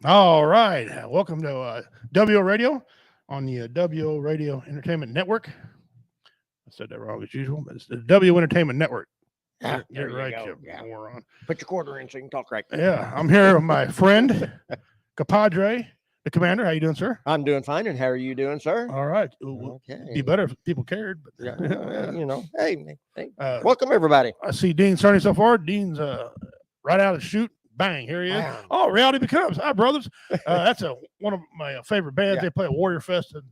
All right. Welcome to WO Radio on the WO Radio Entertainment Network. I said that wrong as usual, but it's the W Entertainment Network. Ah, Get there it you right, go. Kip. Yeah. Moron. Put your quarter in so you can talk right. Yeah, I'm here with my friend, compadre, the commander. How you doing, sir? I'm doing fine. And how are you doing, sir? All right. Okay. Be better if people cared. But Yeah, well, you know, hey, Uh, welcome everybody. I see Dean starting so far. Dean's right out of the chute. Bang! Here he is. Wow. Oh, Reality Becomes. Hi, brothers. That's one of my favorite bands. Yeah. They play at Warrior Fest, and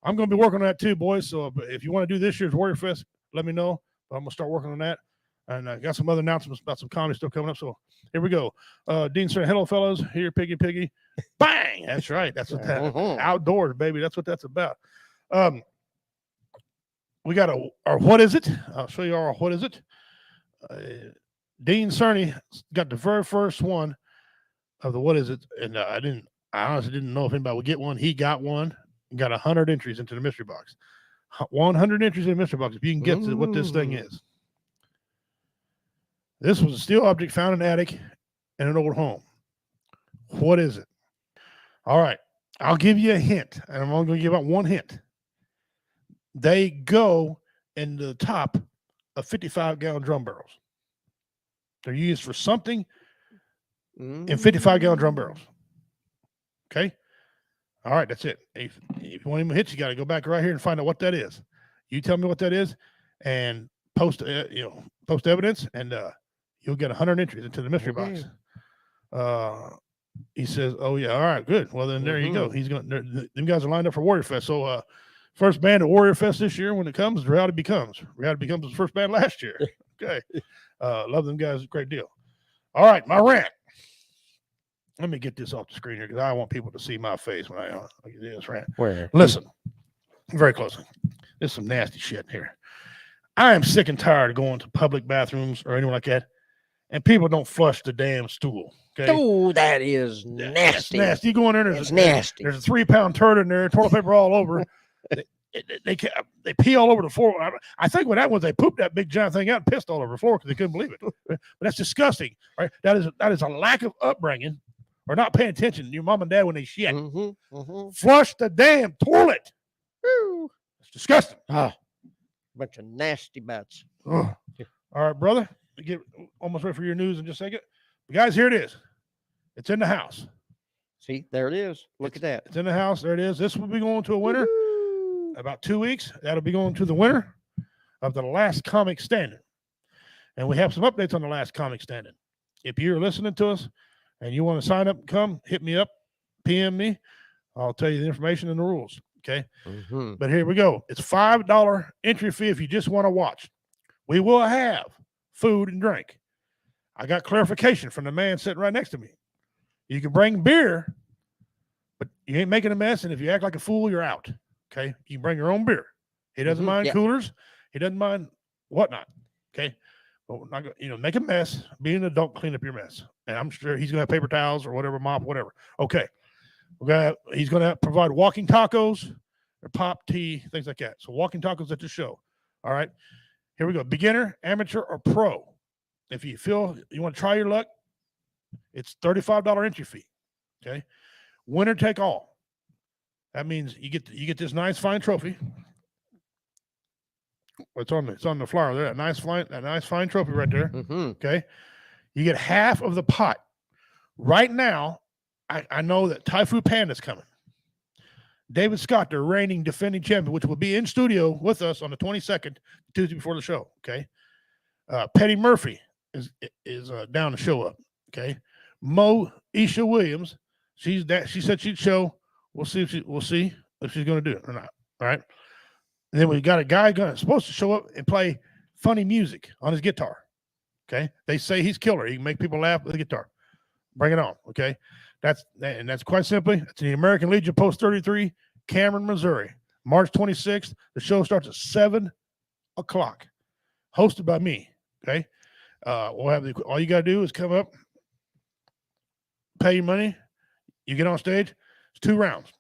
I'm going to be working on that too, boys. So if you want to do this year's Warrior Fest, let me know. But I'm going to start working on that. And I got some other announcements about some comedy stuff coming up. So here we go. Dean saying, hello, fellows. Here, Piggy. Bang! That's right. That's what that outdoors, baby. That's what that's about. We got our What Is It? I'll show you our What Is It. Dean Cerny got the very first one of the What Is It? And I honestly didn't know if anybody would get one. He got one. Got 100 entries into the mystery box. 100 entries in the mystery box. If you can get to what this thing is. This was a steel object found in an attic in an old home. What is it? All right. I'll give you a hint, and I'm only going to give out one hint. They go in the top of 55-gallon drum barrels. They're used for something in 55-gallon drum barrels. Okay? All right, that's it. If you want him to hit, you got to go back right here and find out what that is. You tell me what that is, and post evidence, and you'll get 100 entries into the mystery box. He says, "Oh yeah, all right, good. Well then, there you go. He's going. Them guys are lined up for Warrior Fest. So, first band at Warrior Fest this year when it comes, Reality Becomes. Reality Becomes was the first band last year. Okay, love them guys, a great deal. All right, my rant. Let me get this off the screen here because I want people to see my face when I do this rant. Where? Listen, very closely. There's some nasty shit here. I am sick and tired of going to public bathrooms or anything like that, and people don't flush the damn stool. Okay? Oh, that is nasty. That's nasty. You go in there, It's nasty. There's a 3-pound turd in there, toilet paper all over. They pee all over the floor. I think what happened was they pooped that big giant thing out and pissed all over the floor because they couldn't believe it. But that's disgusting, right? That is a lack of upbringing or not paying attention to your mom and dad when they shit. Flush the damn toilet. Woo. It's disgusting. Bunch of nasty butts. All right, brother. We get almost ready for your news in just a second. But guys, here it is. It's in the house. See, there it is. Look at that. It's in the house. There it is. This will be going to a winner. About 2 weeks. That'll be going to the winner of the last comic standing. And we have some updates on the last comic standing. If you're listening to us and you want to sign up and come, hit me up, PM me. I'll tell you the information and the rules. Okay. But here we go. It's $5 entry fee if you just want to watch. We will have food and drink. I got clarification from the man sitting right next to me. You can bring beer, but you ain't making a mess. And if you act like a fool, you're out. Okay. You can bring your own beer. He doesn't mind coolers. He doesn't mind whatnot. Okay. But we're not going to, make a mess. Be an adult, clean up your mess. And I'm sure he's going to have paper towels or whatever, mop, whatever. Okay. He's going to provide walking tacos or pop, tea, things like that. So walking tacos at the show. All right. Here we go. Beginner, amateur, or pro. If you feel you want to try your luck, it's $35 entry fee. Okay. Winner take all. That means you get this nice fine trophy. It's on the flyer there. That nice fine trophy right there. Okay. You get half of the pot. Right now, I know that Typhoon Panda's coming. David Scott, the reigning defending champion, which will be in studio with us on the 22nd, Tuesday before the show. Okay. Petty Murphy is down to show up. Okay. Mo Isha Williams, she said she'd show. We'll see if she's going to do it or not. All right. And then we got a guy supposed to show up and play funny music on his guitar. Okay. They say he's killer. He can make people laugh with a guitar. Bring it on. Okay. That's quite simply, it's the American Legion Post 33, Cameron, Missouri, March 26th. The show starts at 7 o'clock. Hosted by me. Okay. We'll have all you got to do is come up, pay your money. You get on stage. It's 2 rounds.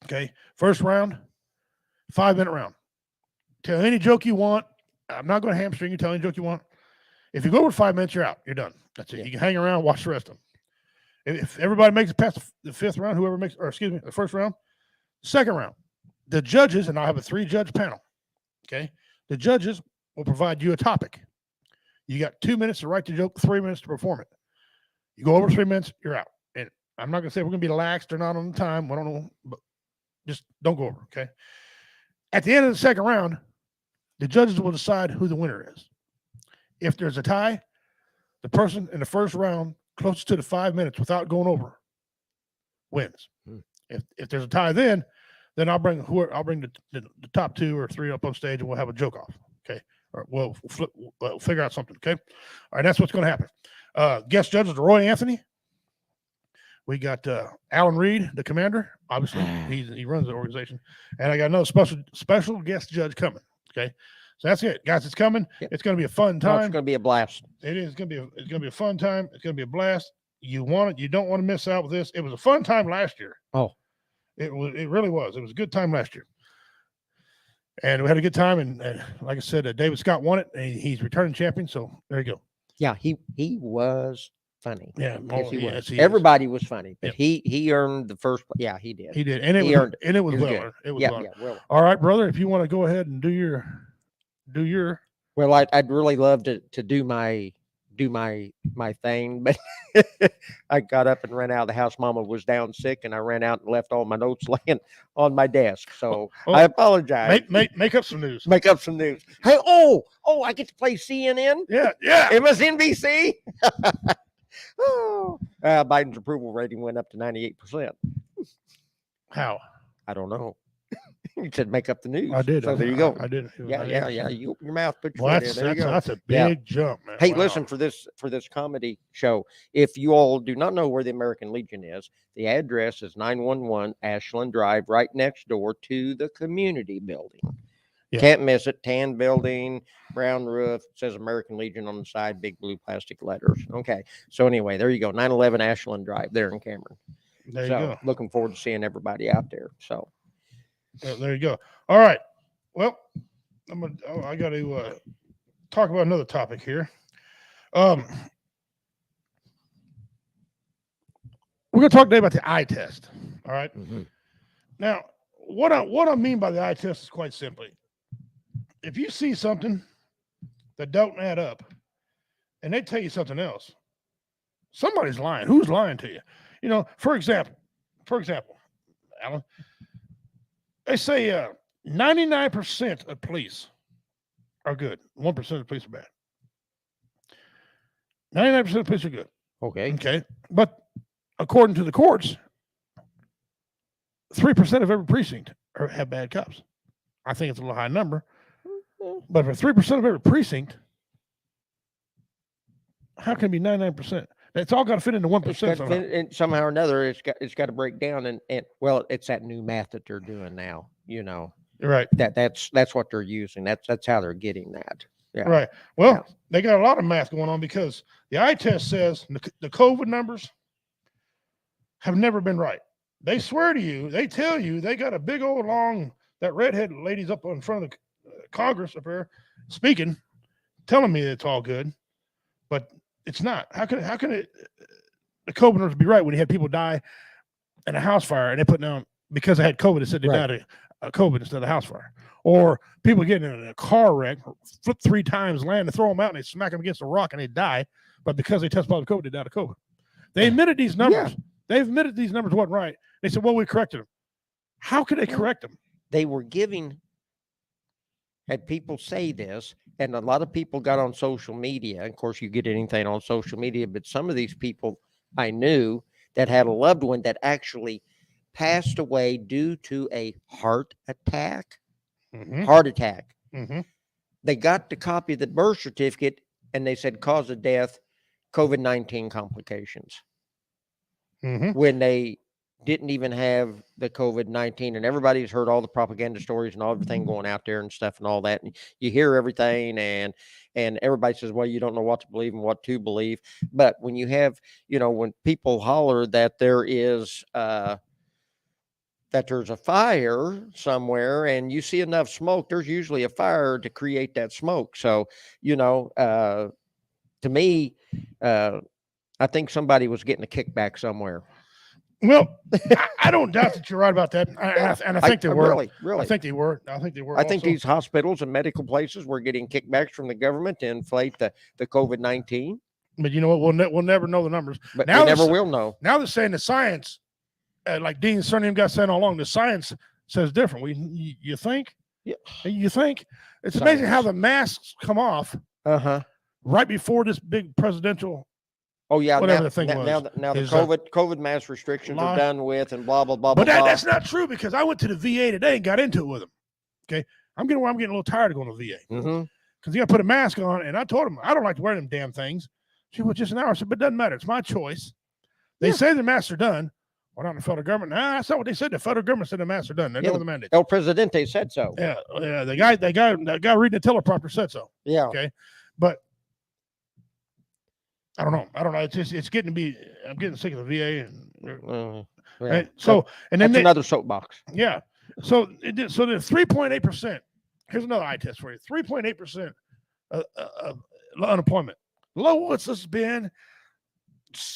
Okay. First round, 5-minute round. Tell any joke you want. I'm not going to hamstring you. Tell any joke you want. If you go over 5 minutes, you're out. You're done. That's it. You can hang around, watch the rest of them. If everybody makes it past the fifth round, whoever makes, or excuse me, the first round, second round, the judges, and I have a 3-judge panel. Okay. The judges will provide you a topic. You got 2 minutes to write the joke, 3 minutes to perform it. You go over 3 minutes, you're out. And I'm not going to say we're going to be laxed or not on the time. I don't know, but just don't go over. Okay. At the end of the second round, the judges will decide who the winner is. If there's a tie, the person in the first round closest to the 5 minutes without going over wins. If there's a tie, then I'll bring the top 2 or 3 up on stage, and we'll have a joke off. Okay, or we'll figure out something. Okay, all right, that's what's going to happen. Guest judges Roy Anthony. We got Alan Reed, the commander. Obviously, he runs the organization, and I got another special guest judge coming. Okay. So that's it, guys. It's coming. Yep. It's going to be a fun time. It's going to be a blast. It is going to be a fun time. It's going to be a blast. You want it. You don't want to miss out with this. It was a fun time last year. Oh, it really was. It was a good time last year, and we had a good time. And like I said, David Scott won it. And he's returning champion. So there you go. Yeah, he was funny. Yeah, yes, everybody was funny, but yep. he earned the first. Yeah, he did. He did, and it was well earned. It was well. Well. All right, brother. If you want to go ahead and do your. Well, I'd really love to do my thing, but I got up and ran out of the house. Mama was down sick, and I ran out and left all my notes laying on my desk. So I apologize. Make up some news. Make up some news. Hey, I get to play CNN. Yeah. MSNBC. Biden's approval rating went up to 98%. How? I don't know. You said make up the news. I did. So there you go. I did. Yeah. You open your mouth, put your well, foot in. There you go. That's a big jump, man. Hey, listen, for this comedy show, if you all do not know where the American Legion is, the address is 911 Ashland Drive, right next door to the community building. Yeah. Can't miss it. Tan building, brown roof, says American Legion on the side, big blue plastic letters. Okay. So anyway, there you go. 911 Ashland Drive there in Cameron. There you go. Looking forward to seeing everybody out there. So there you go. All right. Well, I got to talk about another topic here. We're going to talk today about the eye test. All right. Mm-hmm. Now, what I mean by the eye test is quite simply, if you see something that don't add up, and they tell you something else, somebody's lying. Who's lying to you? You know, for example, Alan, they say 99% of police are good. 1% of the police are bad. 99% of the police are good. Okay. But according to the courts, 3% of every precinct have bad cops. I think it's a little high number. But for 3% of every precinct, how can it be 99%? It's all got to fit into 1% somehow. And somehow or another, it's got to break down. And well, it's that new math that they're doing now. You know, right? That's what they're using. That's how they're getting that. Yeah. Right. Well, they got a lot of math going on because the eye test says the COVID numbers have never been right. They swear to you, they tell you they got a big old long, that redhead lady's up in front of the Congress up there speaking, telling me it's all good, but it's not. How can it, the COVID numbers be right when you had people die in a house fire and they put down because they had COVID, they said they died of COVID instead of a house fire, or people getting in a car wreck, flip 3 times, land, and throw them out and they smack them against a rock and they die, but because they test positive COVID, they died of COVID. They admitted these numbers. Yeah. They admitted these numbers wasn't right. They said, well, we corrected them. How could they correct them? They were had people say this, and a lot of people got on social media. Of course, you get anything on social media, but some of these people I knew that had a loved one that actually passed away due to a heart attack. Mm-hmm. Heart attack. Mm-hmm. They got the copy of the birth certificate, and they said cause of death, COVID-19 complications. Mm-hmm. When they didn't even have the COVID-19, and everybody's heard all the propaganda stories and all everything going out there and stuff and all that. And you hear everything and everybody says, well, you don't know what to believe and what to believe. But when you have, when people holler that there's a fire somewhere and you see enough smoke, there's usually a fire to create that smoke. So, to me, I think somebody was getting a kickback somewhere. Well, I don't doubt that you're right about that, and I think they were. Really, really. I think they were. I think they were. I think also. these hospitals and medical places were getting kickbacks from the government to inflate the COVID-19. But you know what? We'll never know the numbers. But Now we never will know. Now they're saying the science, like Dean Surname got saying all along, the science says different. You think? Yeah. You think? It's amazing how the masks come off. Right before this big presidential. Oh yeah, whatever the thing was. Now the COVID mass restrictions are done with, and blah blah blah. But blah. That's not true, because I went to the VA today and got into it with them. Okay, I'm getting a little tired of going to the VA because you got to put a mask on, and I told them I don't like to wear them damn things. She was just an hour. I said, but it doesn't matter. It's my choice. They say the masks are done. Well, not the federal government. Nah, that's not what they said. The federal government said the masks are done. They're done with the mandate. El Presidente said so. Yeah. The guy reading the teleprompter said so. Yeah. Okay, but. I don't know. It's getting to be. I'm getting sick of the VA, and right. So, and then that's another soapbox. Yeah. So the 3.8%. Here's another eye test for you. 3.8% unemployment. Lowest it's been.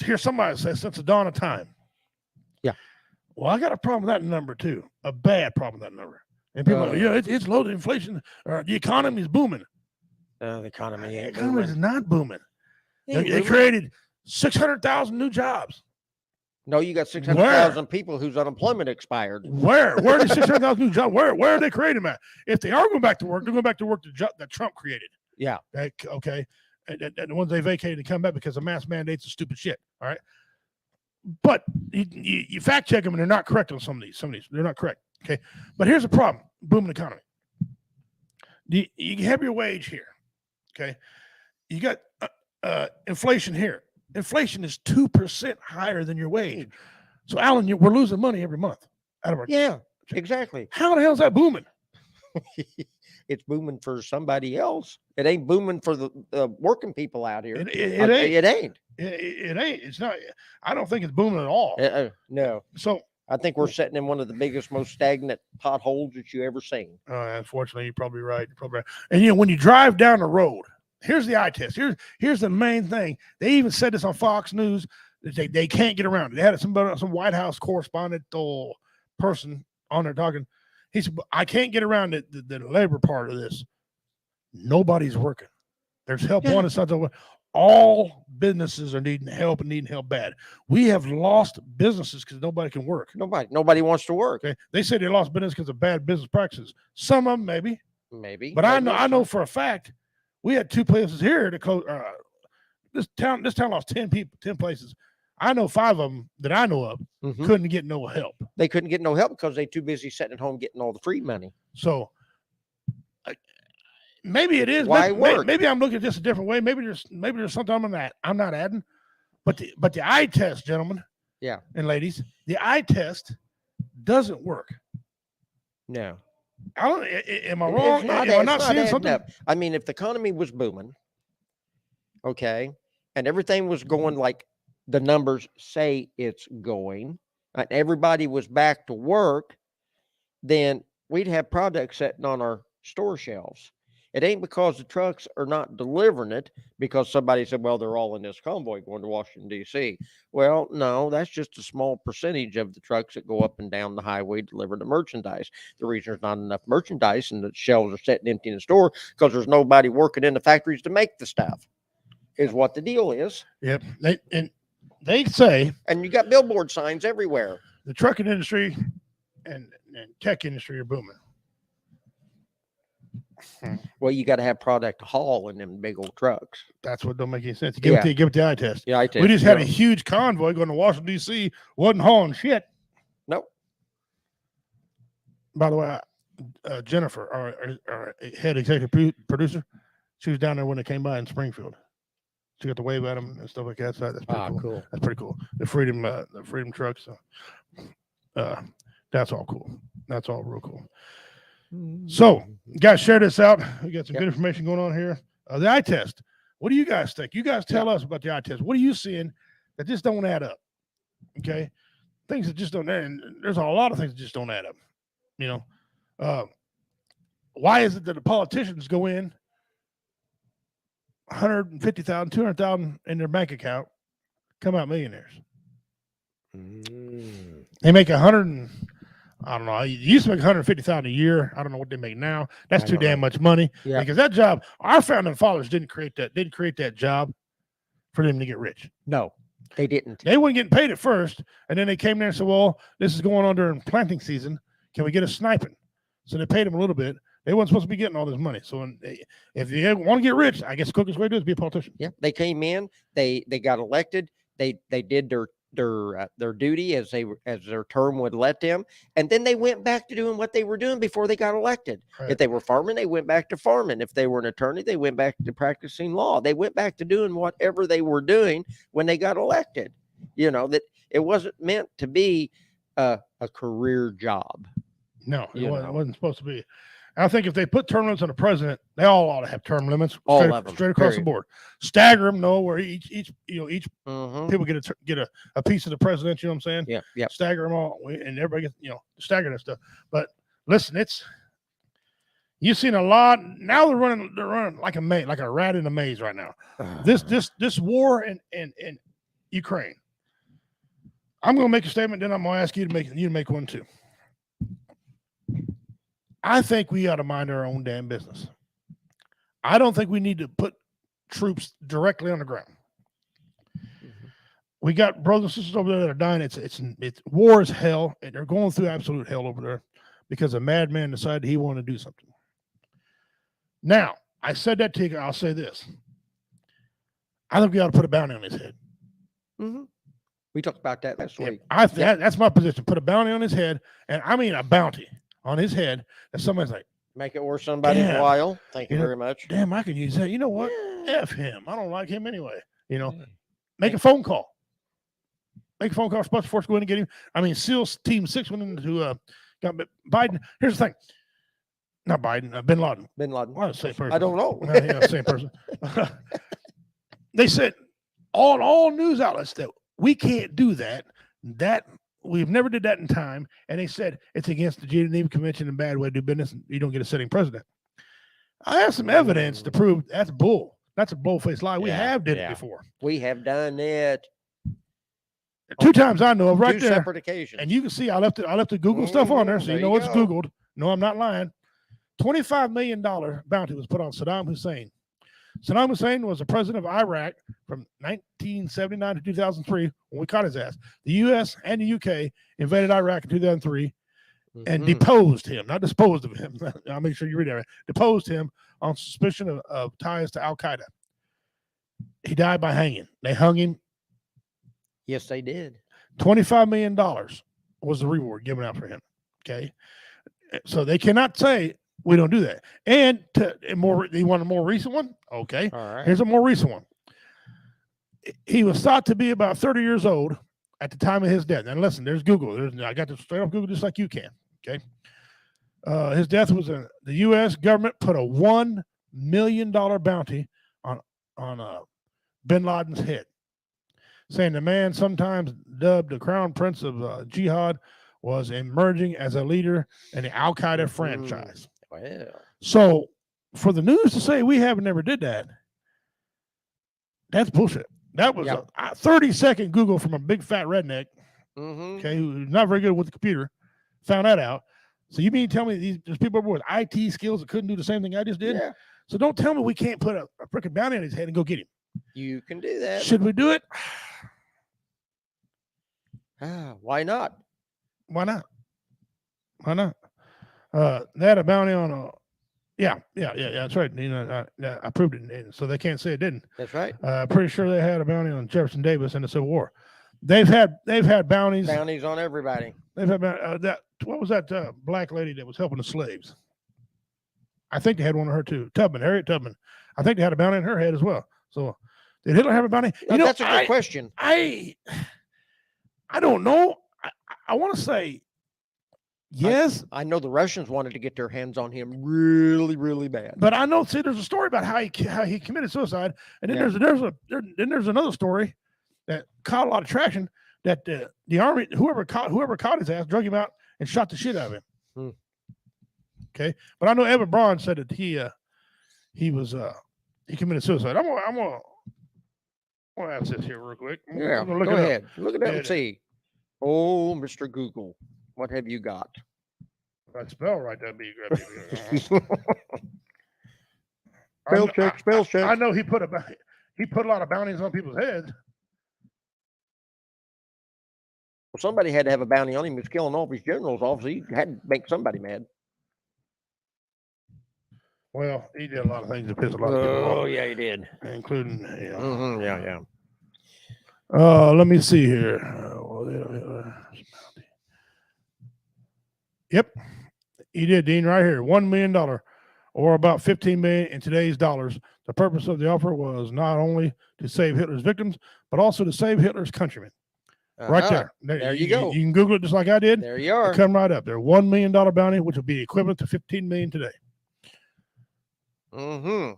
Here, somebody says since the dawn of time. Yeah. Well, I got a problem with that number too. A bad problem with that number. And people are like, it's low. The inflation, or the economy is booming. The economy ain't booming. Is not booming. They created 600,000 new jobs. No, you got 600,000 people whose unemployment expired. Where are the 600,000 new jobs? Where are they creating them at? If they are going back to work, they're going back to work that Trump created. Yeah. Okay. And the ones they vacated to come back because of mass mandates and stupid shit. All right. But you fact check them, and they're not correct on some of these. They're not correct. Okay. But here's the problem: booming economy. You have your wage here. Okay. You got inflation here. Inflation is 2% higher than your wage. So, Alan, we're losing money every month out of our. Yeah, exactly. How the hell is that booming? It's booming for somebody else. It ain't booming for the working people out here. It ain't. It ain't. It's not. I don't think it's booming at all. No. So I think we're sitting in one of the biggest, most stagnant potholes that you ever seen. Unfortunately, you're probably right. And when you drive down the road. Here's the eye test. Here's the main thing. They even said this on Fox News. They can't get around it. They had some White House correspondent or person on there talking. He said, I can't get around the labor part of this. Nobody's working. There's help on and something. All businesses are needing help bad. We have lost businesses because nobody can work. Nobody wants to work. Okay. They say they lost business because of bad business practices. Some of them maybe. But I know for a fact. We had 2 places here to close. This town lost 10 people, 10 places. I know 5 of them that I know of couldn't get no help. They couldn't get no help because they're too busy sitting at home getting all the free money. So maybe it is. Why work? Maybe I'm looking at this a different way. Maybe there's something I'm not adding. But the eye test, gentlemen, and ladies, the eye test doesn't work. No. Am I wrong? Am I not seeing something? Up. I mean, if the economy was booming, okay, and everything was going like the numbers say it's going, and everybody was back to work, then we'd have products sitting on our store shelves. It ain't because the trucks are not delivering it because somebody said, well, they're all in this convoy going to Washington, D.C. Well, no, that's just a small percentage of the trucks that go up and down the highway deliver the merchandise. The reason there's not enough merchandise and the shelves are sitting empty in the store because there's nobody working in the factories to make the stuff is what the deal is. Yep. They say. And you got billboard signs everywhere. The trucking industry and tech industry are booming. Well, you got to have product to haul in them big old trucks. That's what don't make any sense. Give it the eye test. Yeah, eye test. We just had a huge convoy going to Washington, D.C. Wasn't hauling shit. Nope. By the way, Jennifer, our head executive producer, she was down there when they came by in Springfield. She got to wave at them and stuff like that. So that's pretty cool. That's pretty cool. The Freedom trucks. That's all cool. That's all real cool. So, guys, share this out. We got some good information going on here. The eye test. What do you guys think? You guys tell us about the eye test. What are you seeing that just don't add up? Okay, things that just don't. And there's a lot of things that just don't add up. You know, why is it that the politicians go in 150,000, 200,000 in their bank account, come out millionaires. Mm. They make I don't know. You used to make $150,000 a year. I don't know what they make now. That's I too don't damn know. much money. Yeah. Because that job, our founding fathers didn't create that job for them to get rich. No, they didn't. They weren't getting paid at first, and then they came there and said, "Well, this is going on during planting season. Can we get a sniping?" So they paid them a little bit. They weren't supposed to be getting all this money. So if you want to get rich, I guess the quickest way to do it is be a politician. Yeah, they came in, they got elected, they did their duty as their term would let them, and then they went back to doing what they were doing before they got elected. Right. If they were farming, they went back to farming. If they were an attorney, they went back to practicing law. They went back to doing whatever they were doing when they got elected. That it wasn't meant to be a career job. No, it wasn't supposed to be. I think if they put term limits on the president, they all ought to have term limits. All of them, straight across the board. Stagger them, where each Mhm. people get a piece of the president. You know what I'm saying? Yeah, yeah. Stagger them all, and everybody gets stagger that stuff. But listen, you've seen a lot. Now they're running like a rat in a maze right now. This war in Ukraine. I'm going to make a statement, then I'm going to ask you to make one too. I think we ought to mind our own damn business. I don't think we need to put troops directly on the ground. Mm-hmm. We got brothers and sisters over there that are dying. It's war is hell, and they're going through absolute hell over there because a madman decided he wanted to do something. Now, I said that to you. I'll say this. I think we ought to put a bounty on his head. Mm-hmm. We talked about that last week. That's my position. Put a bounty on his head, and I mean a bounty on his head that somebody's like, make it worth somebody's while. Thank you very much. Damn, I can use that. You know what? Yeah. F him. I don't like him anyway. Make a phone call. Make a phone call. Special Force go in and get him. I mean, SEALs Team 6 went into got Biden. Here's the thing. Not Biden. Bin Laden. Bin Laden. Well, same person. I don't know. Same person. They said all news outlets that we can't do that. That we've never did that in time, and they said it's against the Geneva Convention and bad way to do business. And you don't get a sitting president. I have some evidence to prove that's bull. That's a bull-faced lie. We have did it before. We have done it 2 times I know of, right 2 there. separate occasions. And you can see I left the Google stuff on there, so you know it's Googled. No, I'm not lying. $25 million bounty was put on Saddam Hussein. Saddam Hussein was the president of Iraq from 1979 to 2003 when we caught his ass. The U.S. and the U.K. invaded Iraq in 2003 and deposed him, not disposed of him. I'll make sure you read that right. Deposed him on suspicion of ties to Al-Qaeda. He died by hanging. They hung him. Yes, they did. $25 million was the reward given out for him. Okay. So they cannot say we don't do that. And you want a more recent one? Okay. All right. Here's a more recent one. He was thought to be about 30 years old at the time of his death. And listen, there's Google. I got this straight off Google just like you can. Okay. His death was the U.S. government put a $1 million bounty on Bin Laden's head, saying the man, sometimes dubbed the crown prince of jihad, was emerging as a leader in the Al-Qaeda franchise. Well, so for the news to say we haven't never did that, that's bullshit. That was a 30-second Google from a big fat redneck, okay, who's not very good with the computer, found that out. So you mean tell me there's people with IT skills that couldn't do the same thing I just did? Yeah. So don't tell me we can't put a freaking bounty on his head and go get him. You can do that. Should we do it? Why not? Why not? Why not? They had a bounty on that's right. I proved it, so they can't say it didn't. That's right. Pretty sure they had a bounty on Jefferson Davis in the Civil War. They've had bounties. Bounties on everybody. They've had what was that black lady that was helping the slaves? I think they had one of her too. Harriet Tubman. I think they had a bounty on her head as well. So did Hitler have a bounty? That's a good question. I don't know. I want to say yes. I know the Russians wanted to get their hands on him really, really bad. But I know. See, there's a story about how he committed suicide, and then there's another story that caught a lot of traction. That the army, whoever caught his ass, drug him out and shot the shit out of him. Okay, but I know Evan Braun said that he committed suicide. I'm gonna Well, that's this here real quick. Yeah, I'm gonna look go it up. ahead. Look it up Yeah, and see. Oh, Mr. Google, what have you got? If I spell right, that'd be good. Spell check, spell check. I know he put a lot of bounties on people's heads. Well, somebody had to have a bounty on him. He was killing all of his generals off, so he had to make somebody mad. Well, he did a lot of things that pissed a lot of people off. Oh, yeah, he did. Including, Yeah. let me see here. Yep, he did, Dean, right here. $1 million, or about 15 million in today's dollars. The purpose of the offer was not only to save Hitler's victims, but also to save Hitler's countrymen. Right there. There you go. You can Google it just like I did. There you are. Come right up there. $1 million bounty, which would be equivalent to 15 million today. So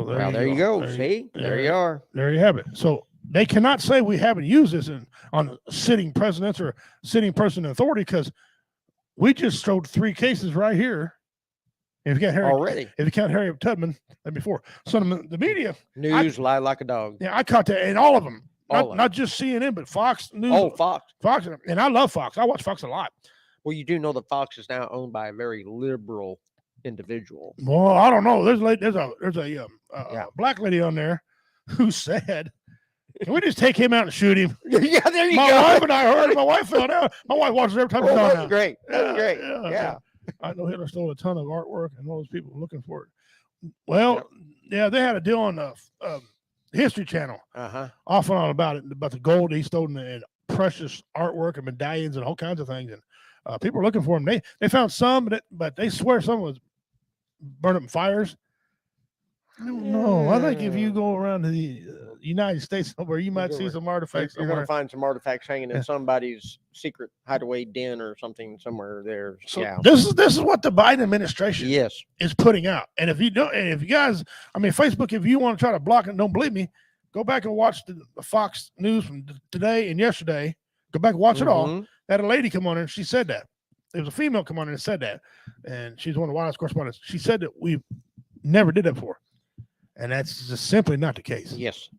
there you go. See, there you are. There you have it. So they cannot say we haven't used this on sitting presidents or sitting person in authority, because we just showed 3 cases right here. If you count Harry Tubman, that'd be 4. So the media news lie like a dog. Yeah, I caught that in all of them. Not just CNN, but Fox News. Oh, Fox. And I love Fox. I watch Fox a lot. Well, you do know that Fox is now owned by a very liberal individual. Well, I don't know. There's a black lady on there who said, "Can we just take him out and shoot him?" Yeah, there you go. My wife and I heard. My wife found out. My wife watches every time he's on. That's great. That's great. Yeah. I know Hitler stole a ton of artwork, and all those people were looking for it. Well, yeah, they had a deal on the History Channel, off and on about the gold he stole and precious artwork and medallions and all kinds of things, and people were looking for him. They found some, but they swear some was burned up in fires. I don't know. I think if you go around to the United States somewhere, you might see some artifacts. You're going to find some artifacts hanging in somebody's secret hideaway den or something somewhere there. So this is what the Biden administration is putting out. And if you don't, and if you guys, Facebook, if you want to try to block it, don't believe me, go back and watch the Fox News from today and yesterday. Go back and watch it all. That a lady come on and she said that. There was a female come on and said that, and she's one of the White House correspondents. She said that we never did that before. And that's just simply not the case. Yes.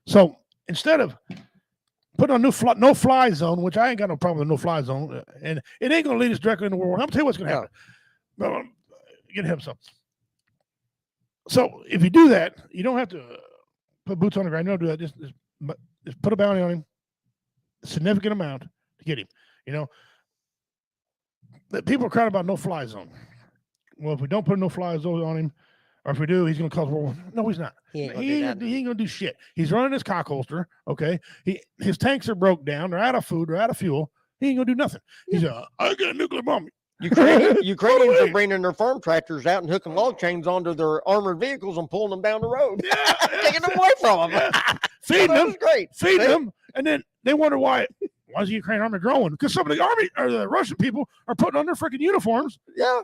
So instead of putting on no-fly zone, which I ain't got no problem with no-fly zone, and it ain't going to lead us directly into World War. I'm going to tell you what's going to happen. No, get him some. So if you do that, you don't have to put boots on the ground. You don't do that. Just put a bounty on him, a significant amount to get him. That people are crying about no-fly zone. Well, if we don't put a no-fly zone on him, or if we do, he's going to cause World War. No, he's not. He ain't going to do shit. He's running his cock holster. Okay, his tanks are broke down. They're out of food. They're out of fuel. He ain't going to do nothing. He's I got a nuclear bomb. Ukrainians are bringing their farm tractors out and hooking log chains onto their armored vehicles and pulling them down the road. Yeah, taking them away from them. Feeding them. Great. Feeding them, and then they wonder why is the Ukrainian army growing? Because some of the army or the Russian people are putting on their freaking uniforms,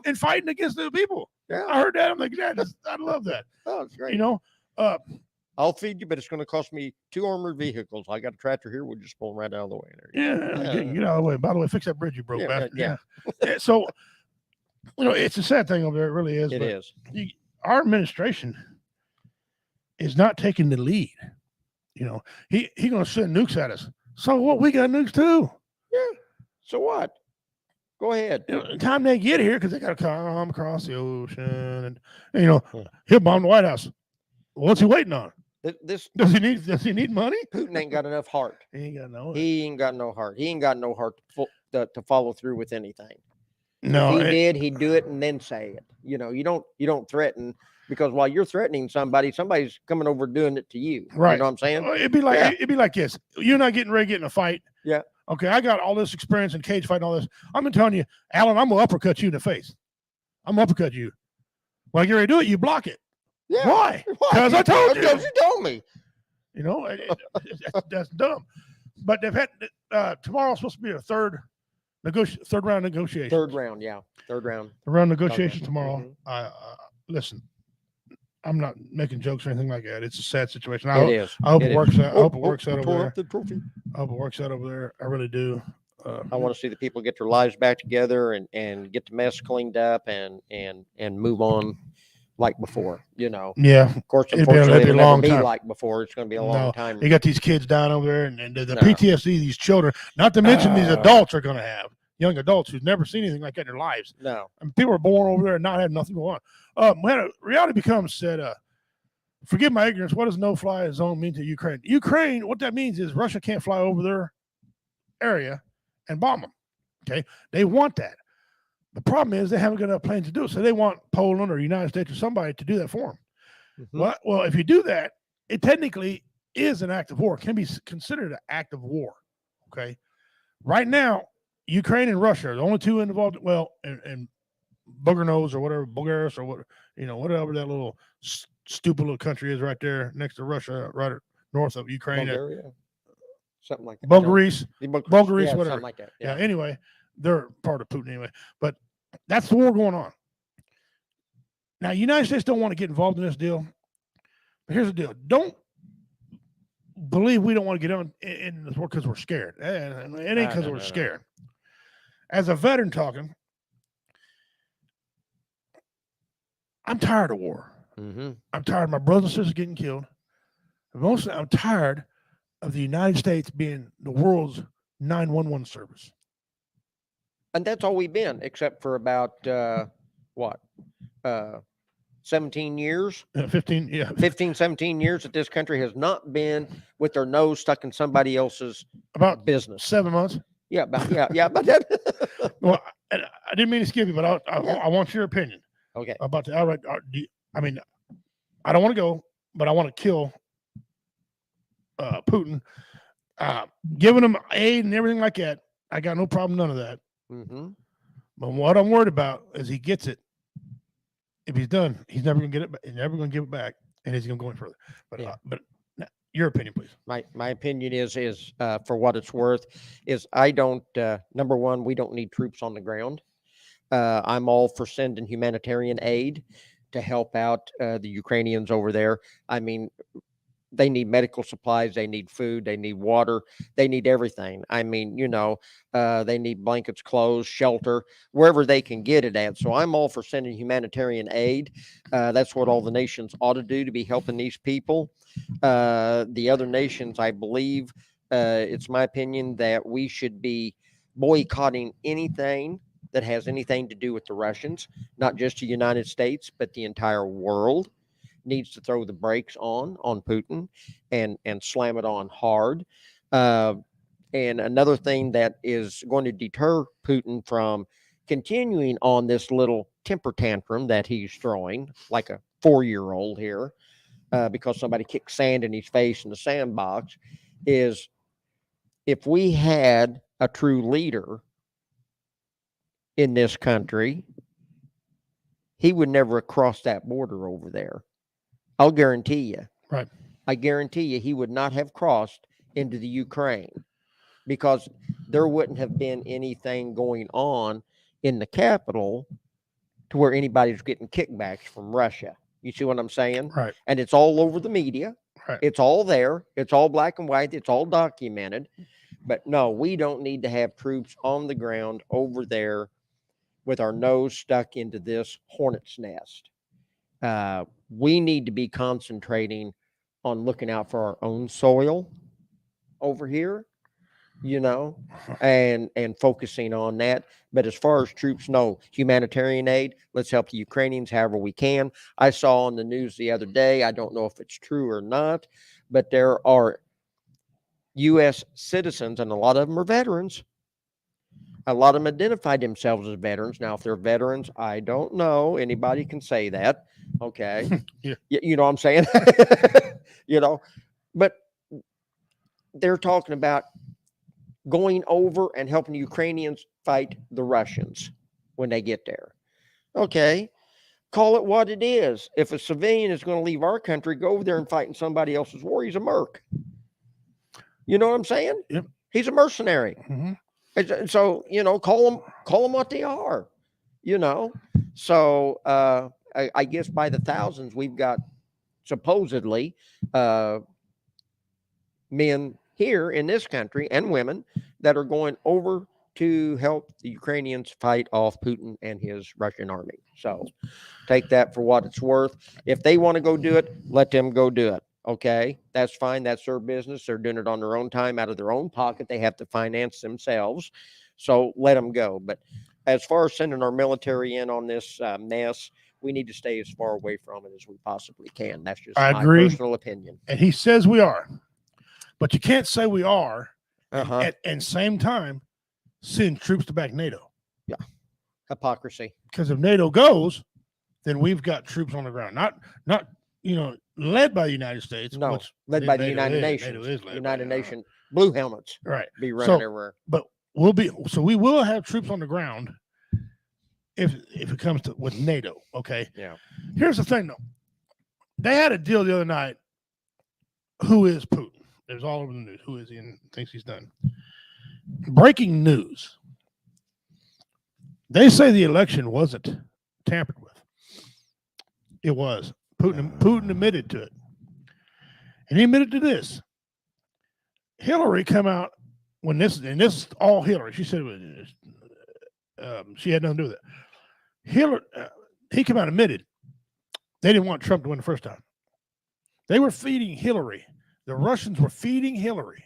and fighting against the people. Yeah, I heard that. I'm like, I love that. Oh, it's great. I'll feed you, but it's going to cost me 2 armored vehicles. I got a tractor here. We'll just pull them right out of the way. Get out of the way. By the way, fix that bridge you broke. So, it's a sad thing over there. It really is. It is. Our administration is not taking the lead. He going to send nukes at us. So what? We got nukes too. Yeah. So what? Go ahead. The time they get here, because they got to come across the ocean, and he'll bomb the White House. What's he waiting on? Does he need money? Putin ain't got enough heart. He ain't got no. He ain't got no heart. He ain't got no heart to follow through with anything. No, if he did, he'd do it and then say it. You don't threaten, because while you're threatening somebody's coming over doing it to you. Right. You know what I'm saying? It'd be like this. You're not getting ready to get in a fight. Yeah. Okay, I got all this experience in cage fight and all this. I'm telling you, Alan, I'm gonna uppercut you in the face. I'm gonna uppercut you. When I get ready to do it, you block it. Yeah. Why? Because I told you. Because you told me. That's dumb. But they've had tomorrow's supposed to be a third round negotiation. Third round, yeah. Third round. The round negotiations tomorrow. Listen, I'm not making jokes or anything like that. It's a sad situation. I hope it works out. I hope it works out over there. The trophy. I hope it works out over there. I really do. I want to see the people get their lives back together and get the mess cleaned up and move on like before. You know, Yeah. of course, It'd be a unfortunately, it'll never long be time. like before. It's going to be a long No, time. you got these kids down over there, and the No. PTSD these children, not to mention these adults are going to have, young adults who've never seen anything like that in their lives. No. And people are born over there and not having nothing going on. When reality becomes said, forgive my ignorance, what does no-fly zone mean to Ukraine? Ukraine, what that means is Russia can't fly over their area and bomb them. Okay, they want that. The problem is they haven't got enough planes to do it, so they want Poland or United States or somebody to do that for them. Well, if you do that, it technically is an act of war. It can be considered an act of war. Okay, right now, Ukraine and Russia are the only two involved. Well, and Booger Nose or whatever, Bulgaris or what, whatever that little stupid little country is right there next to Russia, right north of Ukraine. Bulgaria? Something like that. Bulgaris, Yeah, whatever. something like that. Yeah. Anyway, they're part of Putin anyway. But that's the war going on. Now, the United States don't want to get involved in this deal. But here's the deal. Don't believe we don't want to get on in this war because we're scared. It ain't because we're scared. As a veteran talking, I'm tired of war. I'm tired of my brothers and sisters getting killed. Mostly, I'm tired of the United States being the world's 911 service. And that's all we've been, except for about, 17 years? 15, yeah. 15, 17 years that this country has not been with their nose stuck in somebody else's about business. 7 months. Yeah, about that. Well, I didn't mean to skip you, but I want your opinion. Okay. About the outright. I mean, I don't want to go, but I want to kill Putin. Giving him aid and everything like that, I got no problem, none of that. But what I'm worried about is he gets it. If he's done, he's never going to get it. He's never going to give it back, and he's going to go any further. But your opinion, please. My opinion is for what it's worth, is I don't. Number one, we don't need troops on the ground. I'm all for sending humanitarian aid to help out the Ukrainians over there. I mean, they need medical supplies, they need food, they need water, they need everything. I mean, they need blankets, clothes, shelter, wherever they can get it at. So I'm all for sending humanitarian aid. That's what all the nations ought to do to be helping these people. The other nations, I believe, it's my opinion that we should be boycotting anything that has anything to do with the Russians, not just the United States, but the entire world needs to throw the brakes on Putin and slam it on hard. And another thing that is going to deter Putin from continuing on this little temper tantrum that he's throwing, like a 4-year-old here, because somebody kicked sand in his face in the sandbox, is if we had a true leader in this country, he would never have crossed that border over there. I'll guarantee you. Right. I guarantee you he would not have crossed into the Ukraine, because there wouldn't have been anything going on in the capital to where anybody's getting kickbacks from Russia. You see what I'm saying? Right. And it's all over the media. Right. It's all there. It's all black and white. It's all documented. But no, we don't need to have troops on the ground over there with our nose stuck into this hornet's nest. We need to be concentrating on looking out for our own soil over here, and focusing on that. But as far as troops, no, humanitarian aid, let's help the Ukrainians however we can. I saw on the news the other day, I don't know if it's true or not, but there are U.S. citizens, and a lot of them are veterans. A lot of them identified themselves as veterans. Now, if they're veterans, I don't know. Anybody can say that. Okay. Yeah. You know what I'm saying? But they're talking about going over and helping the Ukrainians fight the Russians when they get there. Okay. Call it what it is. If a civilian is going to leave our country, go over there and fight in somebody else's war, he's a merc. You know what I'm saying? Yep. He's a mercenary. Mm-hmm. So, call them what they are, So I guess by the thousands, we've got supposedly men here in this country and women that are going over to help the Ukrainians fight off Putin and his Russian army. So take that for what it's worth. If they want to go do it, let them go do it. Okay, that's fine. That's their business. They're doing it on their own time, out of their own pocket. They have to finance themselves. So let them go. But as far as sending our military in on this mess, we need to stay as far away from it as we possibly can. That's just my personal opinion. And he says we are. But you can't say we are and same time send troops to back NATO. Yeah. Hypocrisy. Because if NATO goes, then we've got troops on the ground. Not led by the United States. No, led by the United Nations. NATO is led United Nations. Blue helmets. Right. Be running everywhere. But we will have troops on the ground if it comes to with NATO. Okay. Yeah. Here's the thing though. They had a deal the other night. Who is Putin? It was all over the news. Who is he and thinks he's done? Breaking news. They say the election wasn't tampered with. It was. Putin admitted to it. And he admitted to this. Hillary come out when this is all Hillary. She said it was, she had nothing to do with it. Hillary, he came out and admitted they didn't want Trump to win the first time. They were feeding Hillary. The Russians were feeding Hillary.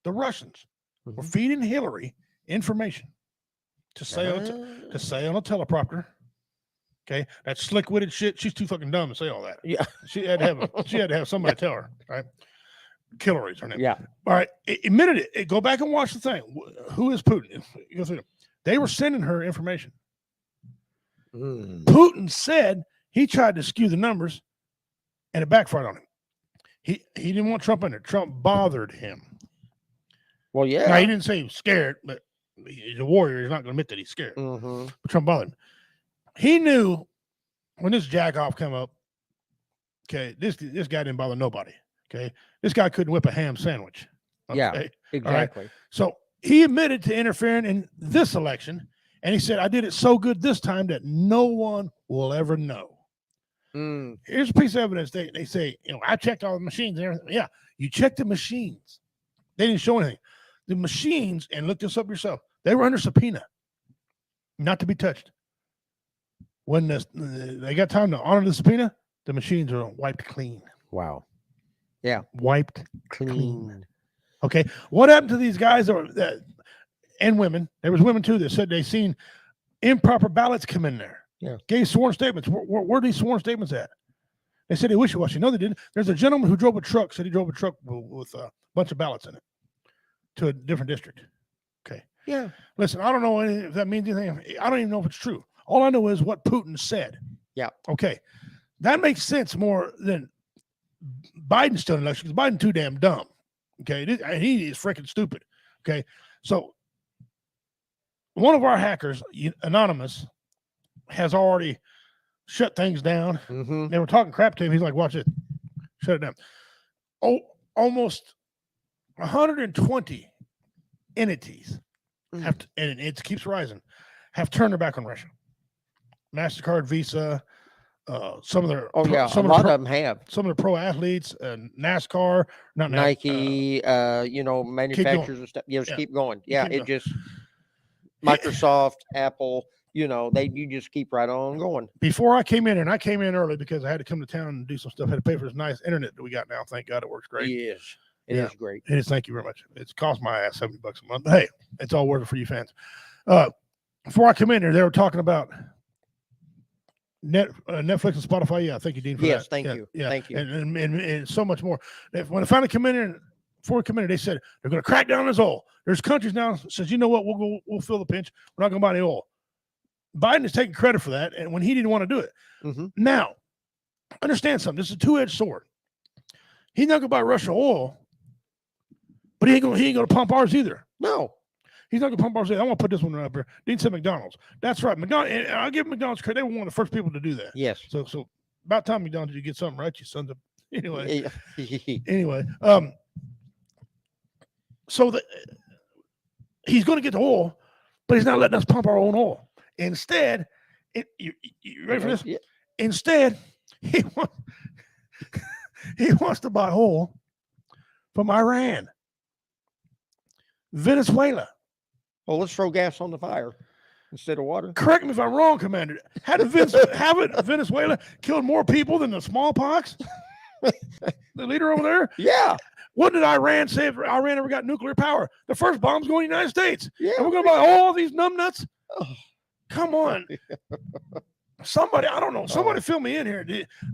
The Russians were feeding Hillary information to say on a teleprompter. Okay, that slick-witted shit. She's too fucking dumb to say all that. Yeah, she had to have somebody tell her. Right, Hillary's her name. Yeah. All right, admitted it. Go back and watch the thing. Who is Putin? You go through them. They were sending her information. Putin said he tried to skew the numbers, and it backfired on him. He didn't want Trump in there. Trump bothered him. Well, yeah. Now, he didn't say he was scared, but he's a warrior. He's not going to admit that he's scared. But Trump bothered him. He knew when this jack-off come up, okay, this guy didn't bother nobody, okay? This guy couldn't whip a ham sandwich. Okay? Yeah, exactly. Right? So he admitted to interfering in this election, and he said, I did it so good this time that no one will ever know. Here's a piece of evidence. They say, I checked all the machines and everything. Yeah, you checked the machines. They didn't show anything. The machines, and look this up yourself, they were under subpoena, not to be touched. When they got time to honor the subpoena, the machines are wiped clean. Wow. Yeah. Wiped clean. Okay. What happened to these guys and women? There was women too that said they seen improper ballots come in there. Yeah. Gave sworn statements. Where are these sworn statements at? They said they wishy-washy. No, they didn't. There's a gentleman who drove a truck, said he drove a truck with a bunch of ballots in it to a different district. Okay. Yeah. Listen, I don't know if that means anything. I don't even know if it's true. All I know is what Putin said. Yeah. Okay. That makes sense more than Biden still in election because Biden's too damn dumb. Okay. He is freaking stupid. Okay. So one of our hackers, Anonymous, has already shut things down. They were talking crap to him. He's like, watch it. Shut it down. Oh, almost 120 entities have to, and it keeps rising, have turned their back on Russia. MasterCard, Visa, some of their a lot of them have. Some of the pro athletes, NASCAR, not Nike, manufacturers and stuff. Just keep going. Yeah, Microsoft, Apple, you just keep right on going. Before I came in, and I came in early because I had to come to town and do some stuff. I had to pay for this nice internet that we got now. Thank God it works great. Yes, it is great. It is. Thank you very much. It's cost my ass $70 a month. But hey, it's all worth it for you fans. Before I come in here, they were talking about Netflix and Spotify. Yeah, thank you, Dean, for that. Yes, thank you. Yeah, thank you. And so much more. When I finally come in here, before we come in, they said they're going to crack down on this oil. There's countries now that says, you know what, we'll fill the pinch. We're not going to buy any oil. Biden is taking credit for that, and when he didn't want to do it. Now, understand something. This is a two-edged sword. He's not going to buy Russian oil, but he ain't going to pump ours either. No. He's not going to pump ours either. I want to put this one up here. Dean said McDonald's. That's right. McDonald's. And I'll give McDonald's credit. They were one of the first people to do that. Yes. So about time McDonald's you get something right, you sons of. Anyway. Anyway. So he's going to get the oil, but he's not letting us pump our own oil. Instead, you ready for this? Yeah. Instead, he wants to buy oil from Iran, Venezuela, Well, let's throw gas on the fire instead of water. Correct me if I'm wrong, Commander. Haven't Venezuela killed more people than the smallpox? The leader over there? Yeah. What did Iran say if Iran ever got nuclear power? The first bomb's going to the United States. Yeah. And we're going to buy all these numbnuts? Oh. Come on. Somebody, I don't know. Somebody fill me in here.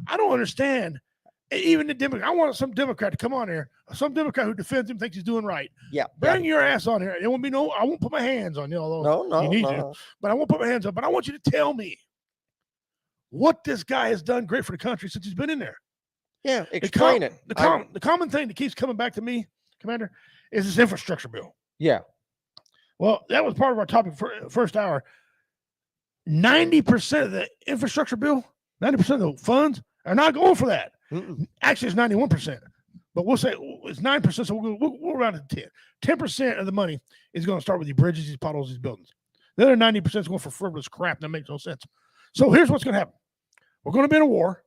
I don't understand. Even the Democrat, I want some Democrat to come on here. Some Democrat who defends him, thinks he's doing right. Yeah. Bring your ass on here. It won't be I won't put my hands on you, although you need to. But I won't put my hands up. But I want you to tell me what this guy has done great for the country since he's been in there. Yeah, explain it. The common thing that keeps coming back to me, Commander, is this infrastructure bill. Yeah. Well, that was part of our topic for first hour. 90% of the infrastructure bill, 90% of the funds are not going for that. Actually, it's 91%, but we'll say it's 9%. So we'll round it to 10. 10% of the money is going to start with these bridges, these potholes, these buildings. The other 90% is going for frivolous crap that makes no sense. So here's what's going to happen. We're going to be in a war.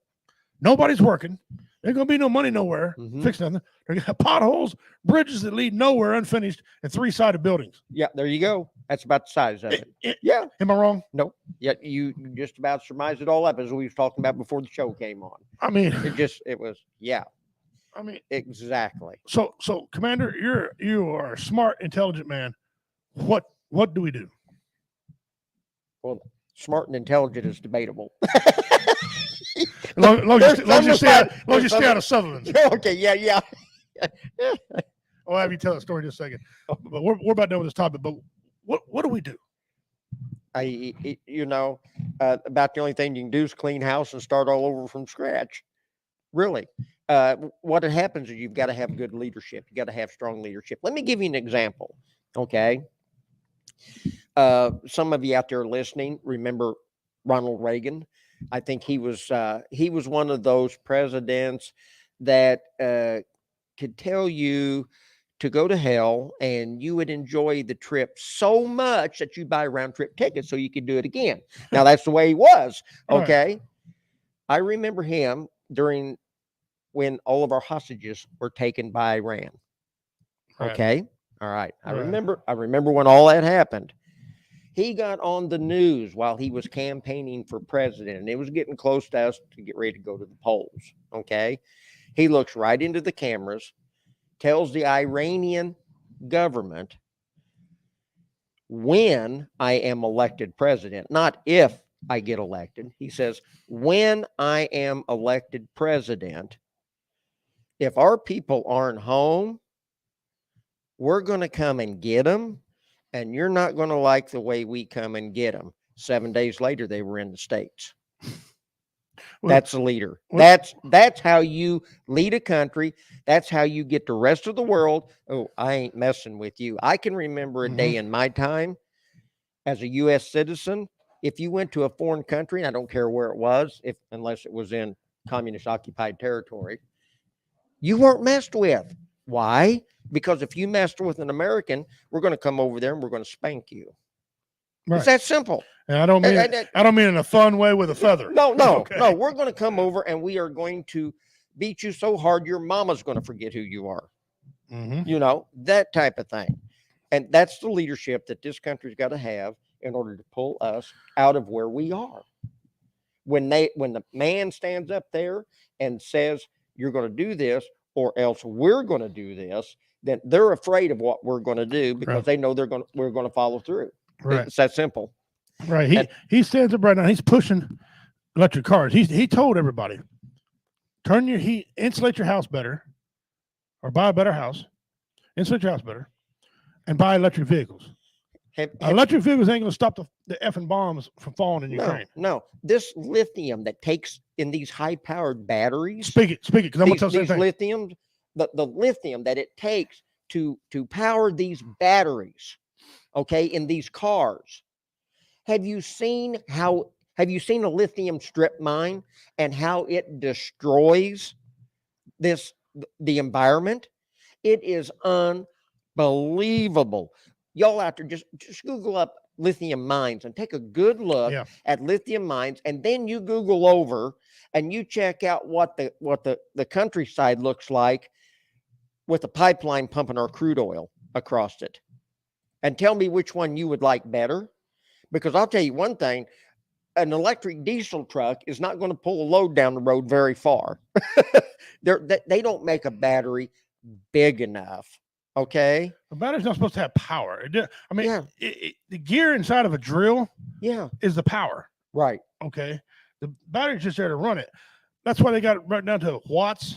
Nobody's working. There's going to be no money nowhere. Fix nothing. They're going to have potholes, bridges that lead nowhere, unfinished, and 3-sided buildings. Yeah, there you go. That's about the size of it. Yeah. Am I wrong? No. Yeah, you just about surmised it all up as we was talking about before the show came on. I mean, it was, yeah. I mean, exactly. So Commander, you are a smart, intelligent man. What do we do? Well, smart and intelligent is debatable. As long as you stay out of Sutherland's. Okay, yeah. I'll have you tell the story in just a second. But we're about done with this topic. But what do we do? About the only thing you can do is clean house and start all over from scratch. Really. What happens is you've got to have good leadership. You got to have strong leadership. Let me give you an example. Okay. Some of you out there listening remember Ronald Reagan. I think he was one of those presidents that could tell you to go to hell and you would enjoy the trip so much that you buy round trip tickets so you could do it again. Now that's the way he was. Okay. Right. I remember him during when all of our hostages were taken by Iran. Right. Okay. All right. I remember when all that happened. He got on the news while he was campaigning for president, and it was getting close to us to get ready to go to the polls. Okay. He looks right into the cameras, tells the Iranian government when I am elected president, not if I get elected. He says, when I am elected president, if our people aren't home, we're going to come and get them. And you're not going to like the way we come and get them. 7 days later, they were in the States. That's a leader. That's how you lead a country. That's how you get the rest of the world. Oh, I ain't messing with you. I can remember a day in my time as a U.S. citizen. If you went to a foreign country, and I don't care where it was, unless it was in communist occupied territory, you weren't messed with. Why? Because if you messed with an American, we're going to come over there and we're going to spank you. Right. It's that simple. And I don't mean in a fun way with a feather. No. Okay. No. We're going to come over and we are going to beat you so hard your mama's going to forget who you are. That type of thing. And that's the leadership that this country's got to have in order to pull us out of where we are. When the man stands up there and says, you're going to do this, or else we're going to do this, then they're afraid of what we're going to do because they know we're going to follow through. Right. It's that simple. Right. He stands up right now. He's pushing electric cars. He told everybody, turn your heat, insulate your house better, or buy a better house, insulate your house better, and buy electric vehicles. Electric vehicles ain't going to stop the effing bombs from falling in Ukraine. No. This lithium that takes in these high-powered batteries. Speak it, because I'm going to tell you something. Lithium, the lithium that it takes to power these batteries, okay, in these cars. Have you seen a lithium strip mine and how it destroys the environment? It is unbelievable. Y'all out there, just Google up lithium mines and take a good look at lithium mines, and then you Google over and you check out what the countryside looks like with a pipeline pumping our crude oil across it. and tell me which one you would like better. Because I'll tell you one thing, an electric diesel truck is not going to pull a load down the road very far. They don't make a battery big enough. Okay. The battery's not supposed to have power. I mean, Yeah. The gear inside of a drill Yeah. is the power. Right. Okay. The battery's just there to run it. That's why they got it right down to watts,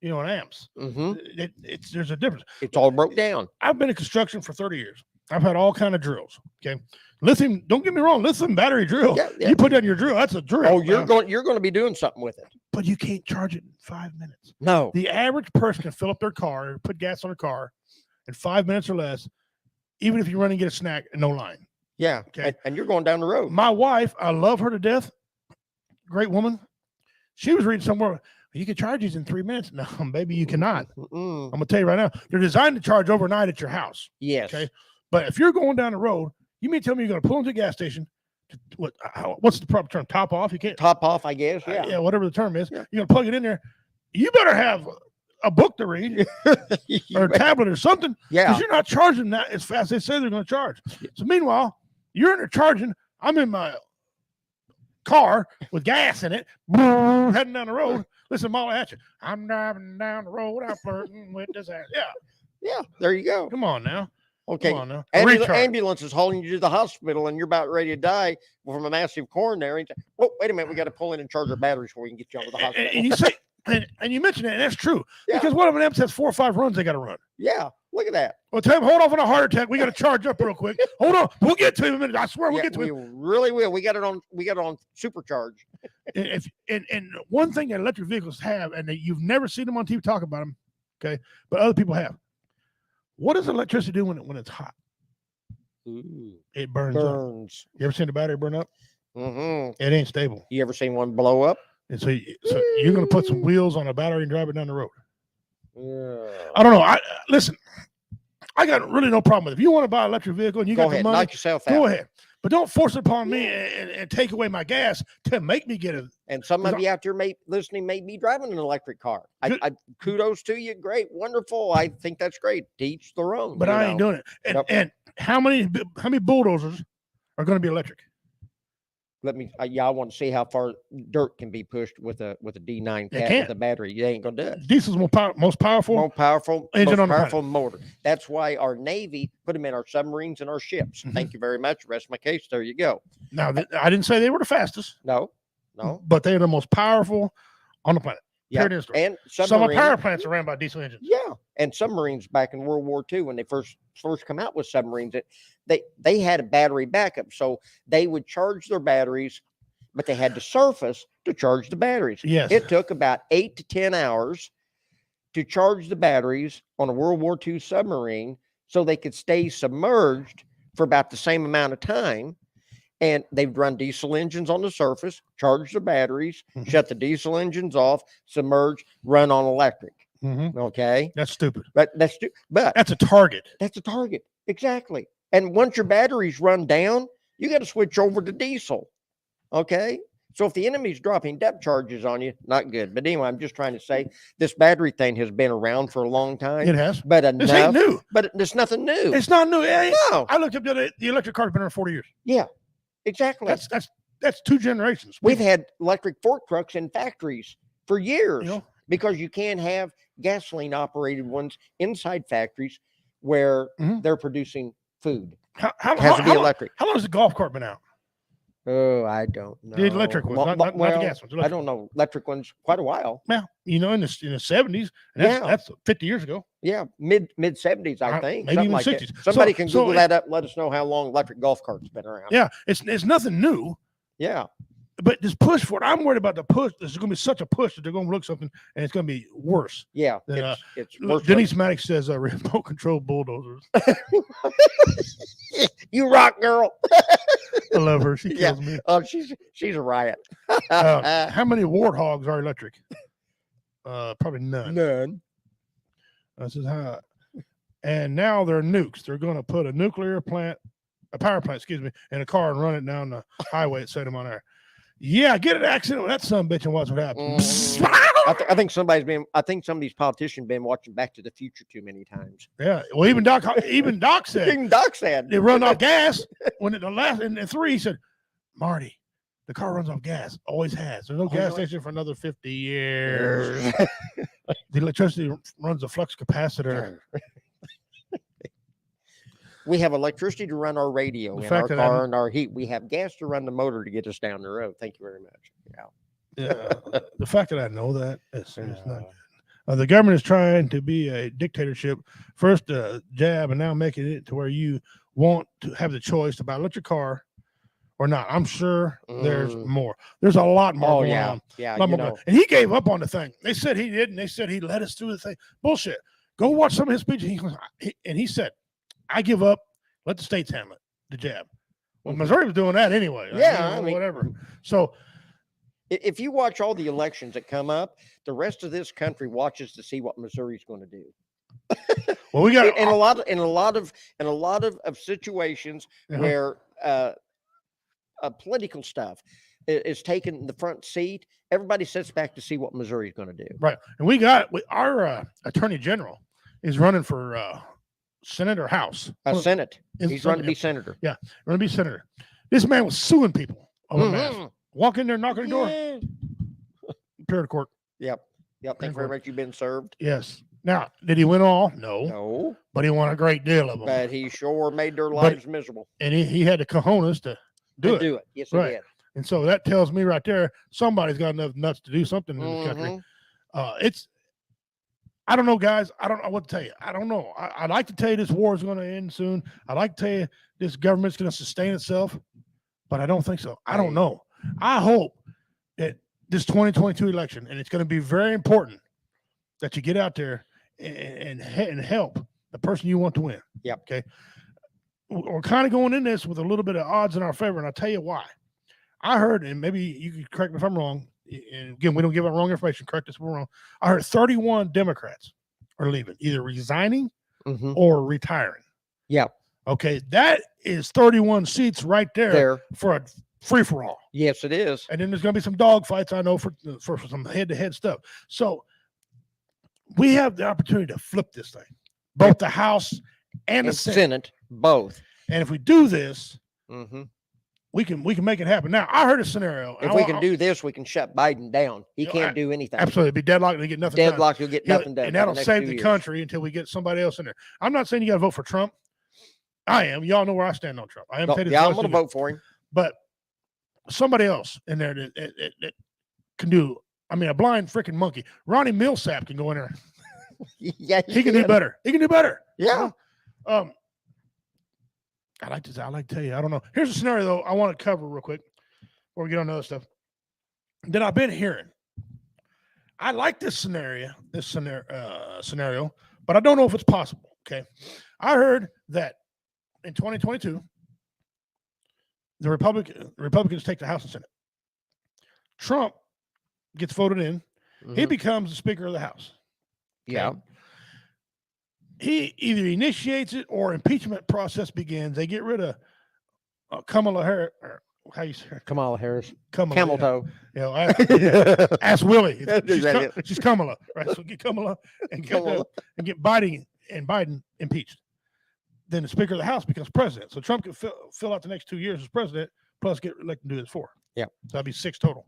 and amps. There's a difference. It's all broke down. I've been in construction for 30 years. I've had all kind of drills. Okay. Lithium, don't get me wrong, lithium battery drill. Yeah. You put that in your drill, that's a drill. Oh, you're going to be doing something with it. But you can't charge it in 5 minutes. No. The average person can fill up their car or put gas on their car in 5 minutes or less, even if you run and get a snack and no line. Yeah. Okay. And you're going down the road. My wife, I love her to death. Great woman. She was reading somewhere, you can charge these in 3 minutes. No, baby, you cannot. I'm going to tell you right now, they're designed to charge overnight at your house. Yes. Okay. But if you're going down the road, you mean tell me you're going to pull into a gas station? What's the proper term? Top off? You can't top off, I guess. Yeah. Yeah, whatever the term is. Yeah. You're going to plug it in there. You better have a book to read or a tablet or something. Yeah. Because you're not charging that as fast as they say they're going to charge. So meanwhile, you're in there charging. I'm in my car with gas in it, heading down the road. Listen, Molly at you. I'm driving down the road. I'm flirting with this ass. Yeah. Yeah. There you go. Come on now. Okay. Come on now. Ambulance is hauling you to the hospital and you're about ready to die from a massive coronary. Oh, wait a minute. We got to pull in and charge our batteries before we can get you over the hospital. And you say, and you mentioned that, and that's true. Yeah. Because one of them has 4 or 5 runs they got to run. Yeah. Look at that. Well, tell him, hold off on a heart attack. We got to charge up real quick. Hold on. We'll get to him in a minute. I swear we'll get to him. We really will. We got it on supercharge. And one thing that electric vehicles have, and you've never seen them on TV talk about them, okay, but other people have. What does electricity do when it's hot? Ooh, it burns up. You ever seen the battery burn up? Mm-hmm. It ain't stable. You ever seen one blow up? And so you're going to put some wheels on a battery and drive it down the road. Yeah. I don't know. Listen, I got really no problem with it. If you want to buy an electric vehicle and you got the money, knock yourself out. Go ahead. But don't force it upon me and take away my gas to make me get it. And somebody out there listening may be driving an electric car. I kudos to you. Great. Wonderful. I think that's great. To each their own. But I ain't doing it. And how many bulldozers are going to be electric? I want to see how far dirt can be pushed with a D9 cat with a battery. You ain't gonna do it. Diesel's most powerful engine on the planet. Motor. That's why our Navy put them in our submarines and our ships. Mm-hmm. Thank you very much. Rest my case. There you go. Now, I didn't say they were the fastest. No, but they're the most powerful on the planet. Yeah, and some of power plants are ran by diesel engines. Yeah, and submarines back in World War II when they first come out with submarines, they had a battery backup, so they would charge their batteries, but they had to surface to charge the batteries. Yes, it took about 8 to 10 hours to charge the batteries on a World War II submarine, so they could stay submerged for about the same amount of time. And they'd run diesel engines on the surface, charge the batteries, shut the diesel engines off, submerge, run on electric. Mm-hmm. Okay. That's stupid. But that's a target. That's a target. Exactly. And once your batteries run down, you got to switch over to diesel. Okay. So if the enemy's dropping depth charges on you, not good. But anyway, I'm just trying to say this battery thing has been around for a long time. It has. But enough. This ain't new. But there's nothing new. It's not new. No. I looked up the electric car's been around 40 years. Yeah. Exactly. That's 2 generations. We've had electric fork trucks in factories for years because you can't have gasoline operated ones inside factories where they're producing food. It has to be electric. How long has the golf cart been out? Oh, I don't know. The electric ones, not the gas ones. I don't know. Electric ones quite a while. Yeah, in the 70s, and that's 50 years ago. Yeah, mid 70s, I think. Maybe even 60s. That. Somebody can Google that up and let us know how long electric golf carts been around. Yeah, it's nothing new. Yeah. But this push for it, I'm worried about the push. There's going to be such a push that they're going to look something, and it's going to be worse. Yeah, it's worse. Denise Maddox says remote control bulldozers. You rock, girl. I love her. She kills me. Oh, she's a riot. How many warthogs are electric? Probably none. None. This is how. And now they're nukes. They're going to put a power plant, in a car and run it down the highway at Santa Monica. Yeah, get an accident with that son of a bitch and watch what happens. I think some of these politicians been watching Back to the Future too many times. Yeah. Well, even Doc said Even Doc said they run out gas when in the 3 he said, Marty, the car runs off gas. Always has. There's no gas station for another 50 years. The electricity runs a flux capacitor. We have electricity to run our radio in our car and our heat. We have gas to run the motor to get us down the road. Thank you very much. Yeah. The fact that I know that is not good. The government is trying to be a dictatorship. First jab and now making it to where you want to have the choice about electric car or not. I'm sure there's more. There's a lot more going on. Yeah. And he gave up on the thing. They said he didn't. They said he led us through the thing. Bullshit. Go watch some of his speeches. He said, I give up. Let the states handle it, the jab. Well, Missouri was doing that anyway. Yeah. Whatever. So if you watch all the elections that come up, the rest of this country watches to see what Missouri's going to do. Well, we got in a lot of situations where political stuff is taking the front seat, everybody sits back to see what Missouri's going to do. Right. And our attorney general is running for Senate or House. Senate. He's running to be senator. Yeah, running to be senator. This man was suing people over mask. Walk in there, knock on the door. Appear to court. Yep. Thank you very much. You've been served. Yes. Now, did he win all? No. No. But he won a great deal of them. But he sure made their lives miserable. And he had the cojones to do it. Yes, he did. And so that tells me right there, somebody's got enough nuts to do something in the country. I don't know, guys. I don't know what to tell you. I don't know. I'd like to tell you this war is going to end soon. I'd like to tell you this government's going to sustain itself, but I don't think so. I don't know. I hope that this 2022 election, and it's going to be very important that you get out there and help the person you want to win. Yep. Okay. We're kind of going in this with a little bit of odds in our favor, and I'll tell you why. I heard, and maybe you can correct me if I'm wrong, and again, we don't give out wrong information. Correct us if we're wrong. I heard 31 Democrats are leaving, either resigning or retiring. Yeah. Okay. That is 31 seats right there for a free-for-all. Yes, it is. And then there's going to be some dog fights, I know, for some head-to-head stuff. So we have the opportunity to flip this thing, both the House and the Senate. Both. And if we do this, we can make it happen. Now, I heard a scenario. If we can do this, we can shut Biden down. He can't do anything. Absolutely. Be deadlocked and get nothing done. Deadlocked, you'll get nothing done. And that'll save the country until we get somebody else in there. I'm not saying you got to vote for Trump. I am. Y'all know where I stand on Trump. I'm going to vote for him. But somebody else in there that can do, a blind freaking monkey. Ronnie Millsap can go in there. Yeah, he can do better. He can do better. Yeah. I like to tell you, I don't know. Here's a scenario though I want to cover real quick before we get on to other stuff that I've been hearing. I like this scenario, but I don't know if it's possible. Okay. I heard that in 2022, the Republicans take the House and Senate. Trump gets voted in. He becomes the Speaker of the House. Okay? Yeah. He either initiates it or impeachment process begins. They get rid of Kamala Harris. How you say her? Kamala Harris. Camel toe. Ask Willie. She's Kamala, right? So get Kamala and get Biden impeached. Then the Speaker of the House becomes president. So Trump can fill out the next 2 years as president, plus get elected to do this 4. Yeah. So that'd be 6 total.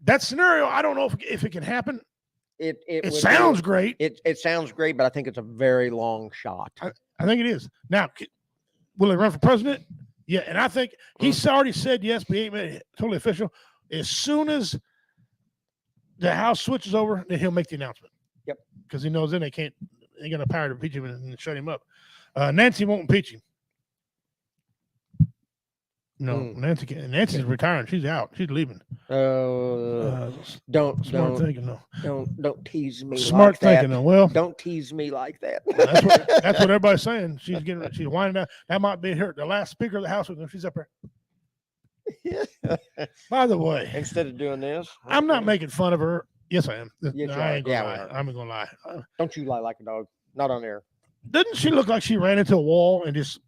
That scenario, I don't know if it can happen. It sounds great. It sounds great, but I think it's a very long shot. I think it is. Now, will he run for president? Yeah, and I think he's already said yes, but he ain't made it totally official. As soon as the House switches over, then he'll make the announcement. Yep. Because he knows then they ain't got the power to impeach him and shut him up. Nancy won't impeach him. No, Nancy's retiring. She's out. She's leaving. Don't thinking. No, don't tease me. Smart like thinking. Though. Well, don't tease me like that. That's what everybody's saying. She's winding out. That might be her. The last Speaker of the House with her. She's up there. By the way, instead of doing this, I'm not making fun of her. Yes, I am. Yes, I ain't gonna lie. I'm gonna lie. Don't you lie like a dog? Not on air. Doesn't she look like she ran into a wall and just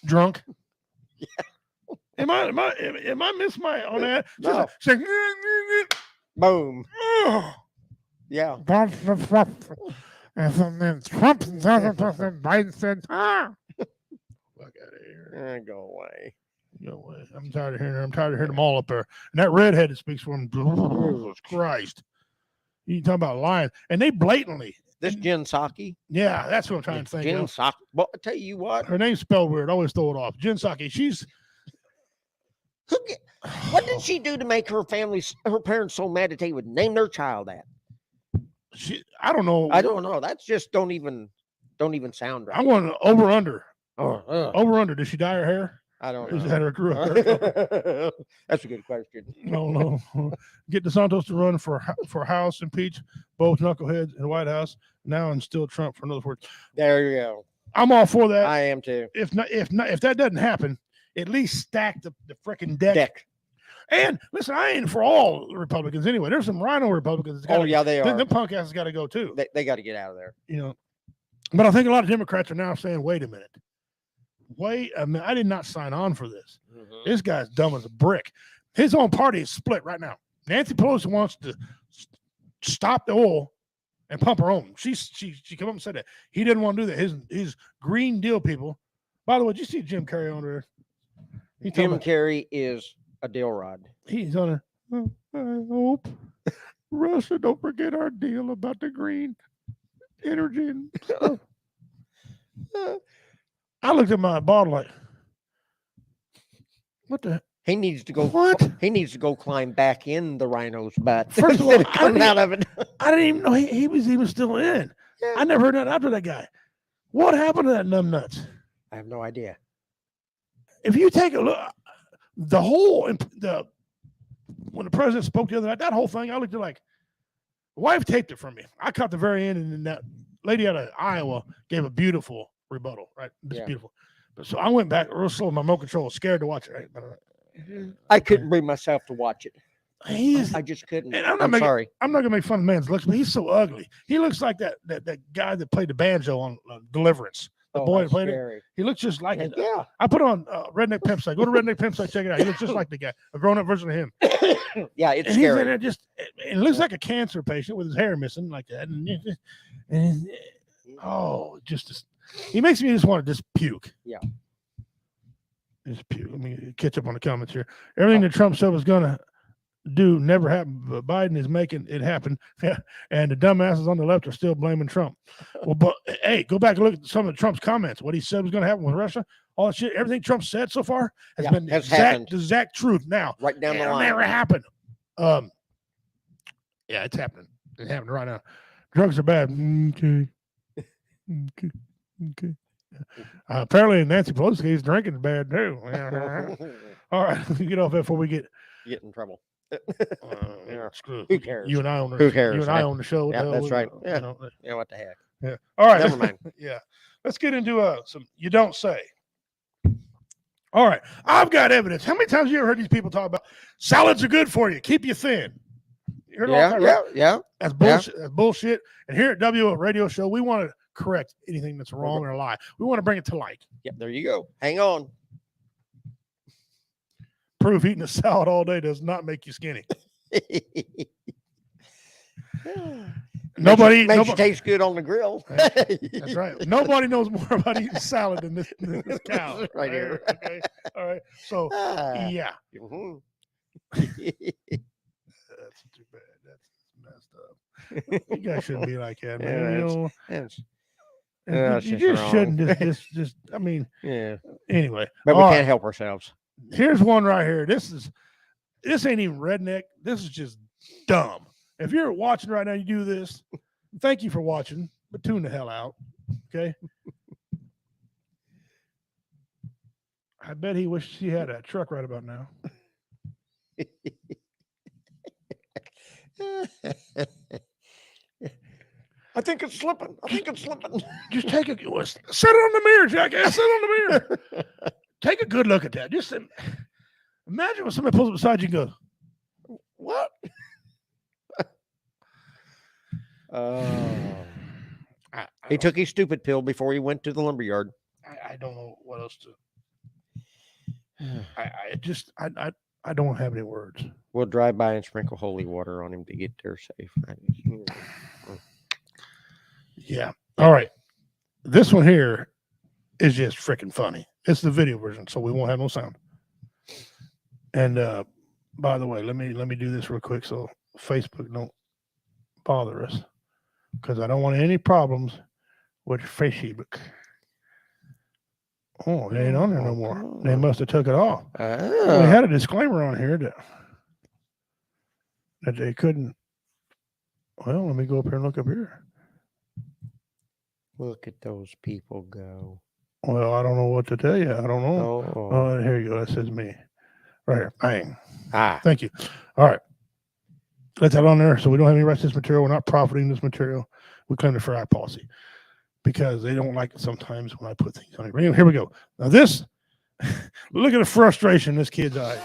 drunk? Yeah. Am I miss my on that? No. She's like, Boom. oh. Yeah. And then Trump and Biden said, "Ah, fuck out of here, Go away. go away." I'm tired of hearing her. I'm tired of hearing them all up there. And that redhead that speaks for him, Jesus Christ! You talk about lying, and they blatantly. This Jen Psaki. Yeah, that's what I'm trying to think Jen of. Psaki. Well, I tell you what. Her name's spelled weird. I always throw it off. Jen Psaki. She's. What did she do to make her parents so mad that they would name their child that? I don't know. I don't know. That's just don't even sound right. I want to over under. Oh, Over under. Did she dye her hair? I don't know. Is that her grew up? That's a good question. No. Get DeSantis to run for House, impeach both knuckleheads in the White House, now instill Trump for another 4 years. There you go. I'm all for that. I am too. If that doesn't happen, at least stack the freaking deck. And listen, I ain't for all Republicans anyway. There's some rhino Republicans. Yeah, they are. The punk asses got to go too. They got to get out of there. But I think a lot of Democrats are now saying, "Wait a minute, I did not sign on for this. Mm-hmm. This guy's dumb as a brick. His own party is split right now. Nancy Pelosi wants to stop the oil and pump her own. She came up and said that he didn't want to do that. His Green Deal people. By the way, did you see Jim Carrey on there? Jim Carrey is a deal rod. He's on a. I hope Russia don't forget our deal about the green energy and stuff. I looked at my bottle like, what the? He needs to go. What? He needs to go climb back in the rhino's butt. First of all, coming out of it. I didn't even know he was even still in. Yeah. I never heard that after that guy. What happened to that numbnuts? I have no idea. If you take a look, when the president spoke the other night, that whole thing, I looked at like, wife taped it from me. I caught the very end, and then that lady out of Iowa gave a beautiful rebuttal, right? It's beautiful. But so I went back real slow. My remote control was scared to watch it. Right? I couldn't bring myself to watch it. I just couldn't. I'm sorry. I'm not gonna make fun of man's looks, but he's so ugly. He looks like that guy that played the banjo on Deliverance. The boy that played it. He looks just like it. Yeah. I put on Redneck Pimp site. Go to Redneck Pimp site, check it out. He looks just like the guy, a grown up version of him. Yeah, it's and scary. He's in there it looks like a cancer patient with his hair missing like that. He makes me just want to just puke. Yeah. Just puke. Let me catch up on the comments here. Everything that Trump said was gonna do never happened, but Biden is making it happen. And the dumbasses on the left are still blaming Trump. Well, but hey, go back and look at some of Trump's comments. What he said was going to happen with Russia, all that shit, everything Trump said so far has been the exact truth. Now, right down the line. It'll never happen. Yeah, it's happening. It's happening right now. Drugs are bad. Okay. Apparently, Nancy Pelosi is drinking bad too. All right, get off that before we get in trouble. Who cares? You and I own the, Who cares? You and I own the show. Yeah, that's right. Yeah. Yeah, what the heck? Yeah. All right. Never mind. Yeah. Let's get into some you don't say. All right. I've got evidence. How many times have you ever heard these people talk about salads are good for you, keep you thin? You heard all that, right? Yeah. That's bullshit. That's bullshit. And here at W Radio Show, we want to correct anything that's wrong or a lie. We want to bring it to light. Yep, there you go. Hang on. Proof eating a salad all day does not make you skinny. Nobody makes you taste good on the grill. That's right. Nobody knows more about eating salad than this cow right here. Okay. All right. So yeah. Mm-hmm. That's too bad. That's messed up. You guys shouldn't be like that, man. You just shouldn't just I mean, anyway. But we can't help ourselves. Here's one right here. This ain't even redneck. This is just dumb. If you're watching right now, you do this. Thank you for watching, but tune the hell out. Okay. I bet he wishes he had a truck right about now. I think it's slipping. Just take set it on the mirror, jackass. Set it on the mirror. Take a good look at that. Just imagine when somebody pulls up beside you and goes, "What?" He took his stupid pill before he went to the lumberyard. I don't know what else I don't have any words. We'll drive by and sprinkle holy water on him to get there safe. Yeah. All right. This one here is just freaking funny. It's the video version, so we won't have no sound. And by the way, let me do this real quick so Facebook don't bother us, because I don't want any problems with Facebook. Oh, it ain't on there no more. They must have took it off. We had a disclaimer on here that they couldn't. Well, let me go up here and look up here. Look at those people go. Well, I don't know what to tell you. I don't know. Oh, here you go. That says me. Right here. Bang. Thank you. All right. Let's have it on there so we don't have any rights to this material. We're not profiting this material. We claim the fair eye policy because they don't like it sometimes when I put things on here. Here we go. Now this, look at the frustration in this kid's eye.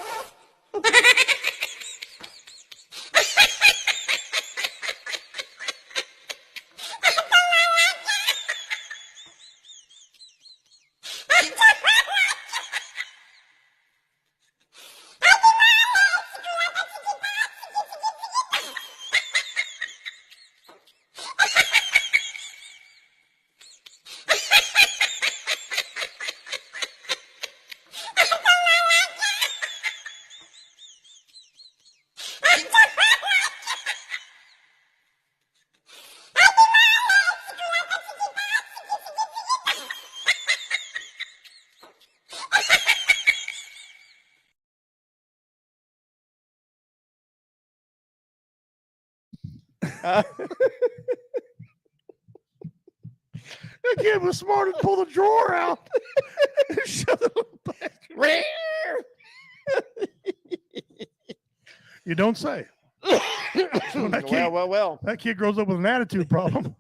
That kid was smart to pull the drawer out and shove the little bastard. You don't say. So well. That kid grows up with an attitude problem.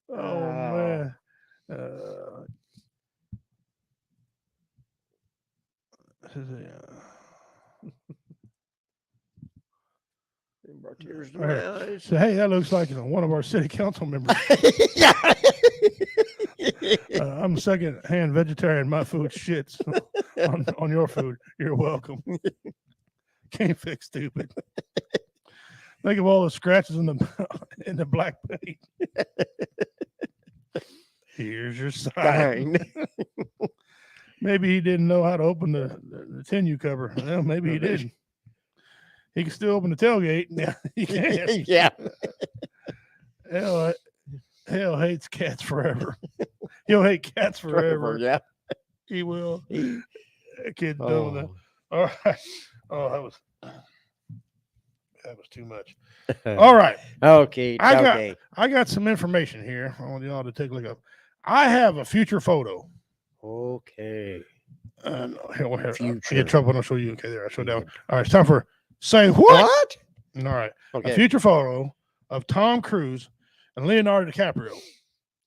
Oh, man. Tears to All my right. eyes. So, hey, that looks like one of our city council members. I'm second-hand vegetarian. My food shits on your food. You're welcome. Can't fix stupid. Think of all the scratches in the black paint. Here's your sign. Maybe he didn't know how to open the tin cover. Well, maybe he didn't. He can still open the tailgate. Yeah, he can. Yeah. Hell hates cats forever. He'll hate cats forever. Yeah. He will. That kid's done with that. All right. Oh, that was too much. All right. Okay. I got some information here. I want y'all to take a look up. I have a future photo. Okay. Here. Future. I get trouble when I show you. Okay, there. I showed that one. All right. It's time for Say What? All right. Okay. A future photo of Tom Cruise and Leonardo DiCaprio.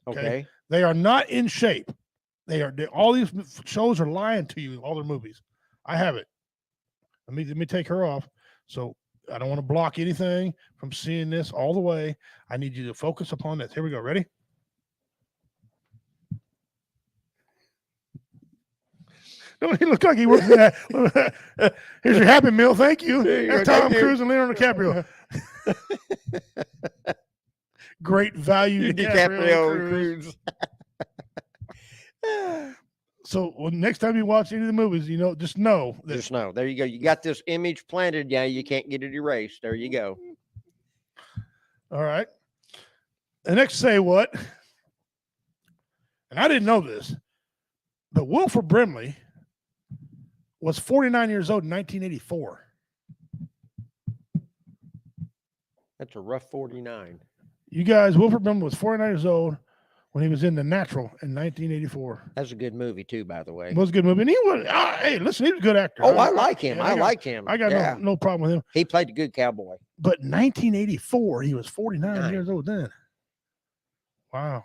Okay. They are not in shape. All these shows are lying to you, all their movies. I have it. Let me take her off. So I don't want to block anything from seeing this all the way. I need you to focus upon this. Here we go. Ready? Don't he look like he works in that? Here's your Happy Meal. Thank you. That's Tom Cruise and Leonardo DiCaprio. Great value DiCaprio Cruise. So next time you watch any of the movies, just know. Just know. There you go. You got this image planted. Yeah, you can't get it erased. There you go. All right. The next Say What? And I didn't know this, but Wilford Brimley was 49 years old in 1984. That's a rough 49. You guys, Wilford Brimley was 49 years old when he was in The Natural in 1984. That's a good movie too, by the way. It was a good movie. And he was, hey, listen, he was a good actor. Oh, I like him. I like him. I got no problem with him. He played a good cowboy. But 1984, he was 49 years old then. Wow.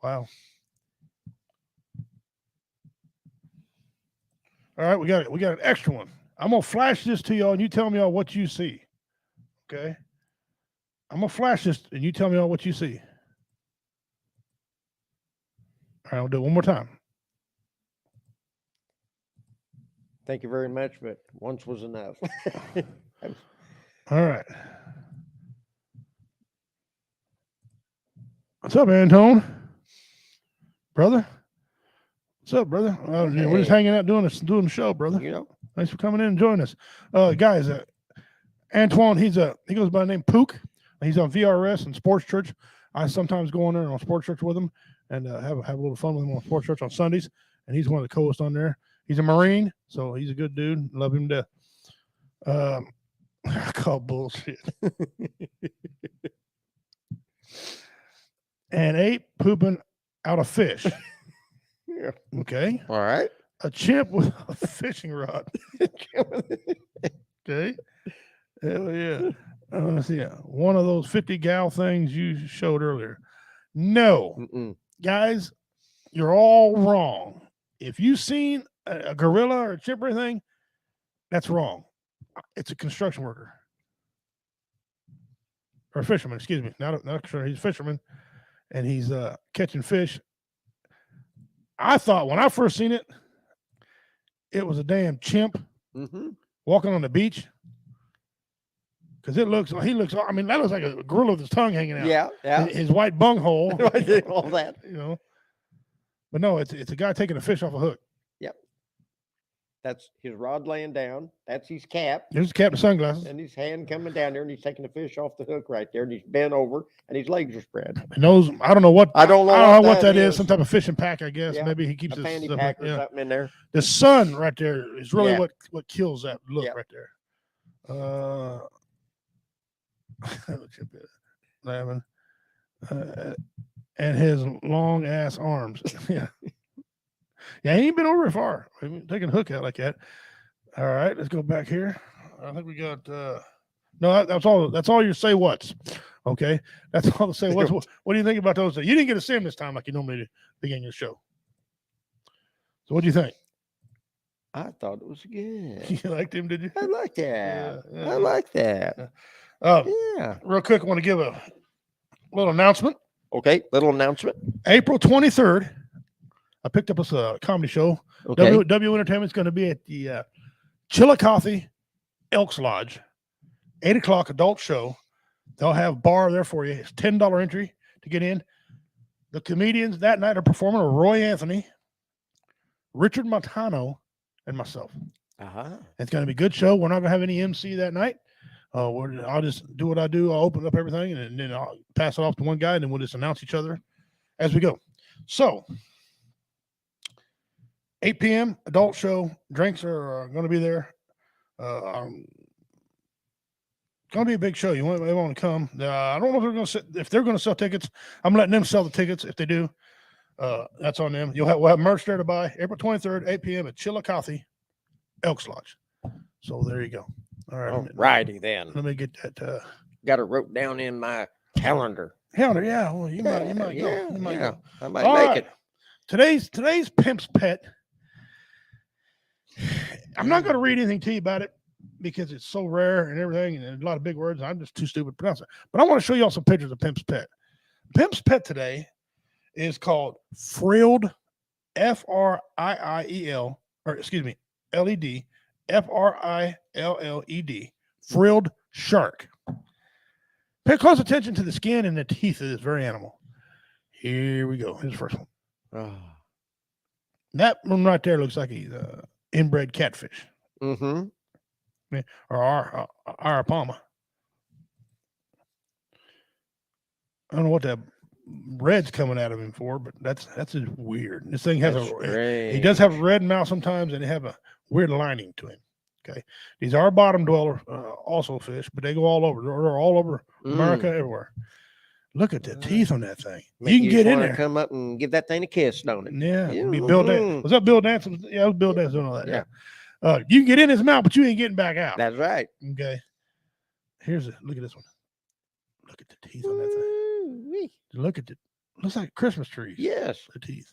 All right, we got an extra one. I'm gonna flash this to y'all, and you tell me all what you see. Okay. I'm gonna flash this, and you tell me all what you see. All right, I'll do it one more time. Thank you very much, but once was enough. All right. What's up, Antone? Brother? What's up, brother? We're just Hey. hanging out doing the show, brother. You know, Thanks for coming in and joining us. Guys, Antoine, he goes by the name Pook. He's on VRS and Sports Church. I sometimes go on there on Sports Church with him and have a little fun with him on Sports Church on Sundays. And he's one of the co-hosts on there. He's a Marine, so he's a good dude. Love him to death. I call bullshit. And ate pooping out of fish. Yeah. Okay. All right. A chimp with a fishing rod. Okay. Hell yeah. Let's see. One of those 50 gal things you showed earlier. No. Mm-mm. Guys, you're all wrong. If you've seen a gorilla or a chimp or anything, that's wrong. It's a construction worker. Or a fisherman, excuse me. Not sure. He's a fisherman. And he's catching fish. I thought when I first seen it, it was a damn chimp walking on the beach. Because he looks like a gorilla with his tongue hanging out. Yeah, yeah. His white bunghole. All that. You know. But no, it's a guy taking a fish off a hook. Yep. That's his rod laying down. That's his cap. There's his cap and sunglasses. And his hand coming down there, and he's taking the fish off the hook right there, and he's bent over, and his legs are spread. And those, I don't know what that is. Some type of fishing pack, I guess. Yeah. Maybe he keeps A his fanny stuff pack like- or something in there. The sun right there is really Yeah. what kills that look Yeah. right there. And his long ass arms. Yeah. Yeah, he ain't been over far. I mean, taking a hook out like that. All right, let's go back here. I think we got no, that's all your say what's. Okay. That's all the say what's. What do you think about those? You didn't get to see him this time like you normally do beginning your show. So what do you think? I thought it was good. You liked him, did you? I like that. Yeah. I like that. Yeah. Real quick, I want to give a little announcement. Okay, little announcement. April 23rd, I picked up a comedy show. Okay. W Entertainment's going to be at the Chillicothe Elks Lodge, 8 o'clock adult show. They'll have bar there for you. It's $10 entry to get in. The comedians that night are performing Roy Anthony, Richard Montano, and myself. It's going to be a good show. We're not going to have any MC that night. I'll just do what I do. I'll open up everything and then I'll pass it off to one guy and then we'll just announce each other as we go. So 8 p.m. adult show. Drinks are going to be there. It's going to be a big show. They want to come. I don't know if they're going to sell tickets. I'm letting them sell the tickets. If they do, that's on them. We'll have merch there to buy. April 23rd, 8 p.m. at Chillicothe Elks Lodge. So there you go. All right. All righty then. Let me get that. Got it wrote down in my calendar. Calendar, yeah. Well, you might go. You might go. I might All make right. it. Today's pimp's pet. I'm not going to read anything to you about it because it's so rare and everything, and a lot of big words. I'm just too stupid to pronounce it. But I want to show y'all some pictures of pimp's pet. Pimp's pet today is called Frilled, F-R-I-I-E-L, or excuse me, L-E-D, F-R-I-L-L-E-D, Frilled Shark. Pay close attention to the skin and the teeth of this very animal. Here we go. Here's the first one. That one right there looks like he's inbred catfish. Or Arapama. I don't know what that red's coming out of him for, but that's just weird. This thing has he does have a red mouth sometimes, and they have a weird lining to him. Okay, these are bottom dweller also fish, but they go all over. They're all over America, everywhere. Look at the teeth on that thing. You can get in there. Come up and give that thing a kiss, don't it? Yeah. Be Bill Dance. Was that Bill Dance? Yeah, it was Bill Dance doing all that. Yeah. You can get in his mouth, but you ain't getting back out. That's right. Okay. Look at this one. Look at the teeth on that thing. Look at it. Looks like Christmas trees. Yes. The teeth.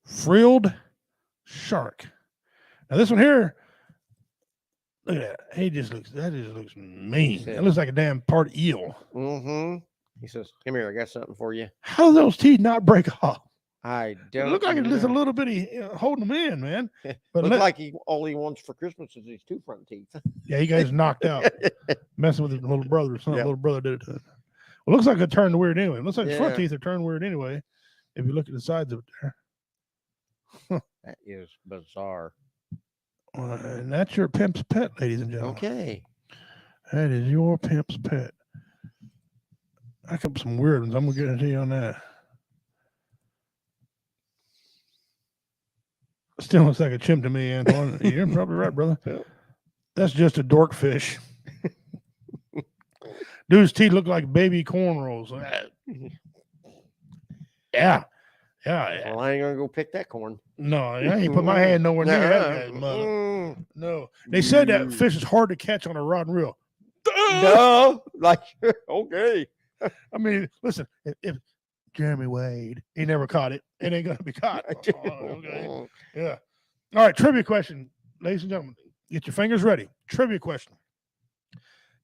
Frilled Shark. Now this one here, look at that. That just looks mean. It looks like a damn part eel. He says, "Come here, I got something for you." How do those teeth not break off? I It don't. looked like it's just a know. little bitty holding them in, man. But Looks like all he wants for Christmas is his 2 front teeth. yeah, he got knocked out messing with his little brother or something. Yep. Little brother did it to him. Well, looks like it turned weird anyway. It looks like his front Yeah. teeth are turned weird anyway. If you look at the sides of it there. That is bizarre. And that's your pimp's pet, ladies and gentlemen. Okay. That is your pimp's pet. I come up with some weird ones. I'm going to guarantee you on that. Still looks like a chimp to me, Antoine. You're probably right, brother. Yeah. That's just a dork fish. Dude's teeth look like baby cornrows. Yeah. Well, I ain't gonna go pick that corn. No, I ain't put my hand nowhere near that guy's mother. No. They said that fish is hard to catch on a rod and reel. No, like okay. I mean, listen, if Jeremy Wade, he never caught it, it ain't gonna be caught. Oh, okay. Yeah. All right, trivia question, ladies and gentlemen. Get your fingers ready. Trivia question.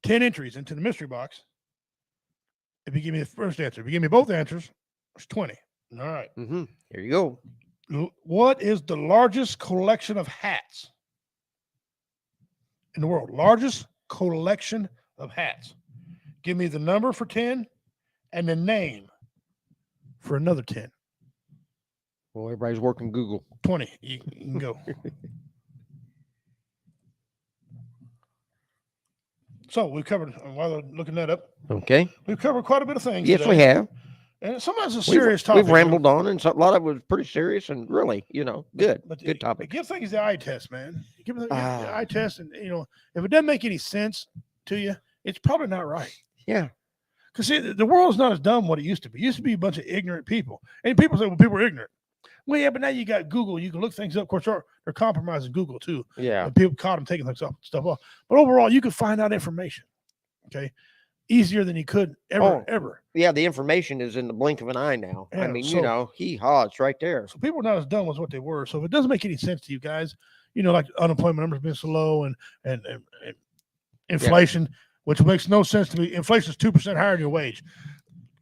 10 entries into the mystery box. If you give me the first answer, if you give me both answers, it's 20. All right. Mm-hmm. Here you go. What is the largest collection of hats in the world? Largest collection of hats. Give me the number for 10 and the name for another 10. Well, everybody's working Google. 20. You can go. So we covered, while they're looking that up, Okay. we've covered quite a bit of things. Yes, today. we have. And sometimes it's a serious topic. We've rambled on, and a lot of it was pretty serious and really, good. But Good topic. Give things the eye test, man. Give it the eye test, and if it doesn't make any sense to you, it's probably not right. Yeah. Because see, the world is not as dumb what it used to be. It used to be a bunch of ignorant people, and people say, "Well, people are ignorant." Well, yeah, but now you got Google. You can look things up. Of course, they're compromising Google too. Yeah. And people caught them taking stuff off. But overall, you can find out information. Okay. Easier than you could ever. Yeah, the information is in the blink of an eye now. Yeah, I mean, hee-haw, it's right there. So people are not as dumb as what they were. So if it doesn't make any sense to you guys, like unemployment numbers being so low and inflation, which makes no sense to me. Inflation is 2% higher than your wage.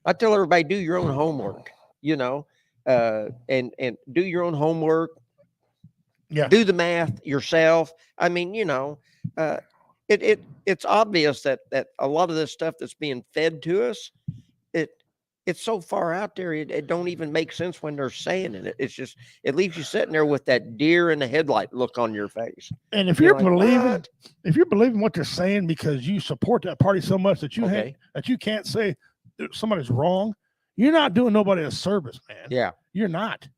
I tell everybody, do your own homework, and do your own homework. Yeah. Do the math yourself. I mean, it's obvious that a lot of this stuff that's being fed to us, it's so far out there, it don't even make sense when they're saying it. It's just, it leaves you sitting there with that deer in the headlight look on your face. And if you're believing what they're saying because you support that party so much that you can't say somebody's wrong, you're not doing nobody a service, man. Yeah. You're not.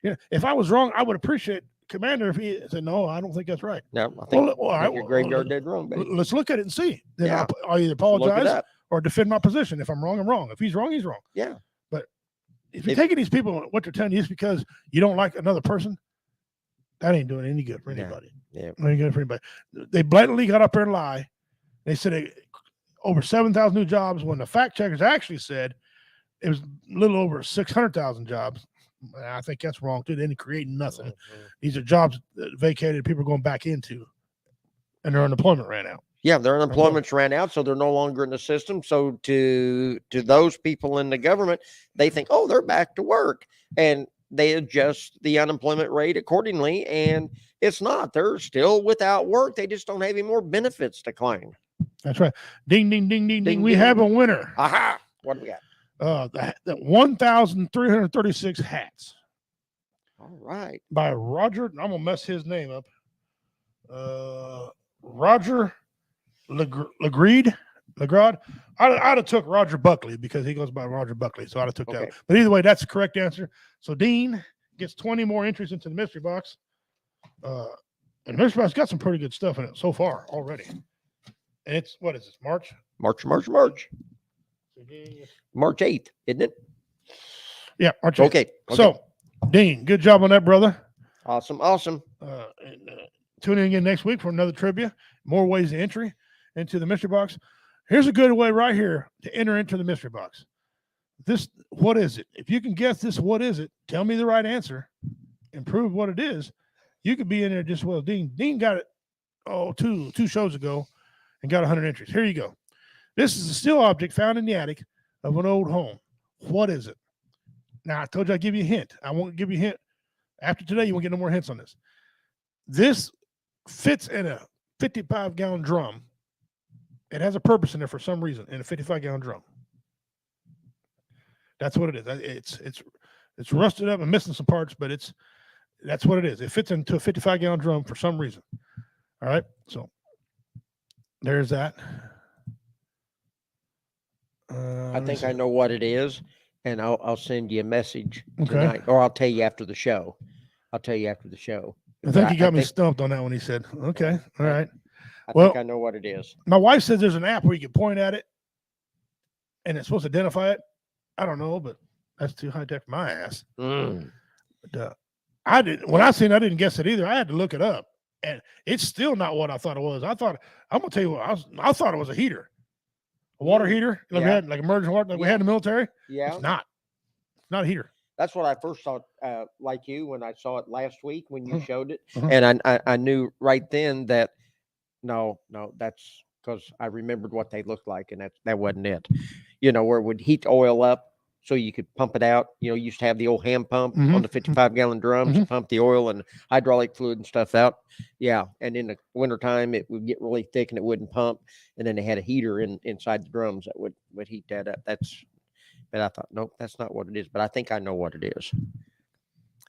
If I was wrong, I would appreciate Commander if he said, "No, I don't think that's right." No, I think, your well, graveyard dead wrong, baby. Let's look at it and see. Then Yeah. I'll either apologize or defend my position. If I'm wrong, I'm wrong. If he's wrong, he's wrong. Yeah. But if you're taking these people, what they're telling you is because you don't like another person, that ain't doing any good for anybody. Yeah. Ain't good for anybody. They blatantly got up there and lie. They said over 7,000 new jobs when the fact checkers actually said it was a little over 600,000 jobs. I think that's wrong too. They didn't create nothing. Mm-hmm. These are jobs that vacated, people are going back into, and their unemployment ran out. Yeah, their unemployment's ran out, so they're no longer in the system. So to those people in the government, they think, oh, they're back to work, and they adjust the unemployment rate accordingly. And it's not. They're still without work. They just don't have any more benefits to claim. That's right. Ding, ding, ding, ding, ding. We ding. have a winner. Aha! What do we got? The 1,336 hats. All right. By Roger. I'm gonna mess his name up. Roger Legrade. I'd have took Roger Buckley because he goes by Roger Buckley. So I'd have took that. But either way, that's the correct answer. So Dean gets 20 more entries into the mystery box. And the mystery box got some pretty good stuff in it so far already. And it's, what is this, March? March 8th, isn't it? Yeah, March 8th. Okay. So, Dean, good job on that, brother. Awesome. Tune in again next week for another trivia. More ways to entry into the mystery box. Here's a good way right here to enter into the mystery box. What is it? If you can guess this, what is it? Tell me the right answer and prove what it is. You could be in there just as well. Dean got it two shows ago and got 100 entries. Here you go. This is a steel object found in the attic of an old home. What is it? Now, I told you I'd give you a hint. I won't give you a hint. After today, you won't get no more hints on this. This fits in a 55-gallon drum. It has a purpose in there for some reason in a 55-gallon drum. That's what it is. It's rusted up and missing some parts, but that's what it is. It fits into a 55-gallon drum for some reason. All right, so there's that. I think I know what it is, and I'll send you a message tonight, or I'll tell you after the show. I think he got me stumped on that one. He said, "Okay, all right." I think I know what it is. My wife says there's an app where you can point at it, and it's supposed to identify it. I don't know, but that's too high tech for my ass. But I didn't guess it either. I had to look it up, and it's still not what I thought it was. I'm gonna tell you what I thought it was a heater. A water heater, like we had, like emergency water, like we had in the military. Yeah, it's not a heater. That's what I first thought, like you, when I saw it last week when you showed it, and I knew right then that no, that's because I remembered what they looked like, and that wasn't it. Where it would heat oil up so you could pump it out. You used to have the old hand pump on the 55-gallon drums, pump the oil and hydraulic fluid and stuff out. Yeah, and in the wintertime, it would get really thick and it wouldn't pump. And then they had a heater inside the drums that would heat that up. But I thought, nope, that's not what it is. But I think I know what it is.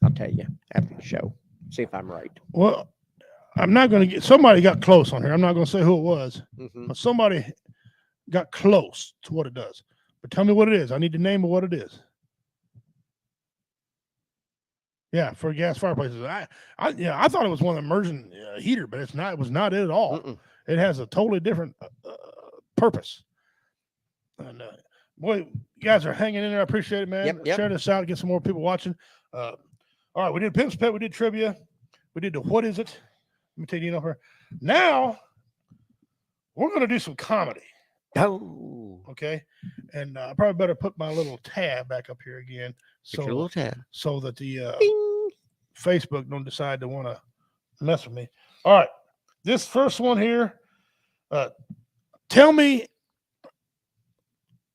I'll tell you after the show. See if I'm right. Well, I'm not going to get, somebody got close on here. I'm not going to say who it was, but somebody got close to what it does. But tell me what it is. I need the name of what it is. Yeah, for gas fireplaces. I thought it was one of the immersion heater, but it's not. It was not it at all. It has a totally different purpose. And boy, you guys are hanging in there. I appreciate it, man. Yep. Share this out. Get some more people watching. All right, we did Pimp's Pet. We did trivia. We did the what is it? Let me tell you, her. Now we're going to do some comedy. Oh, okay. And I probably better put my little tab back up here again, so that the Facebook don't decide to want to mess with me. All right, this first one here. Tell me,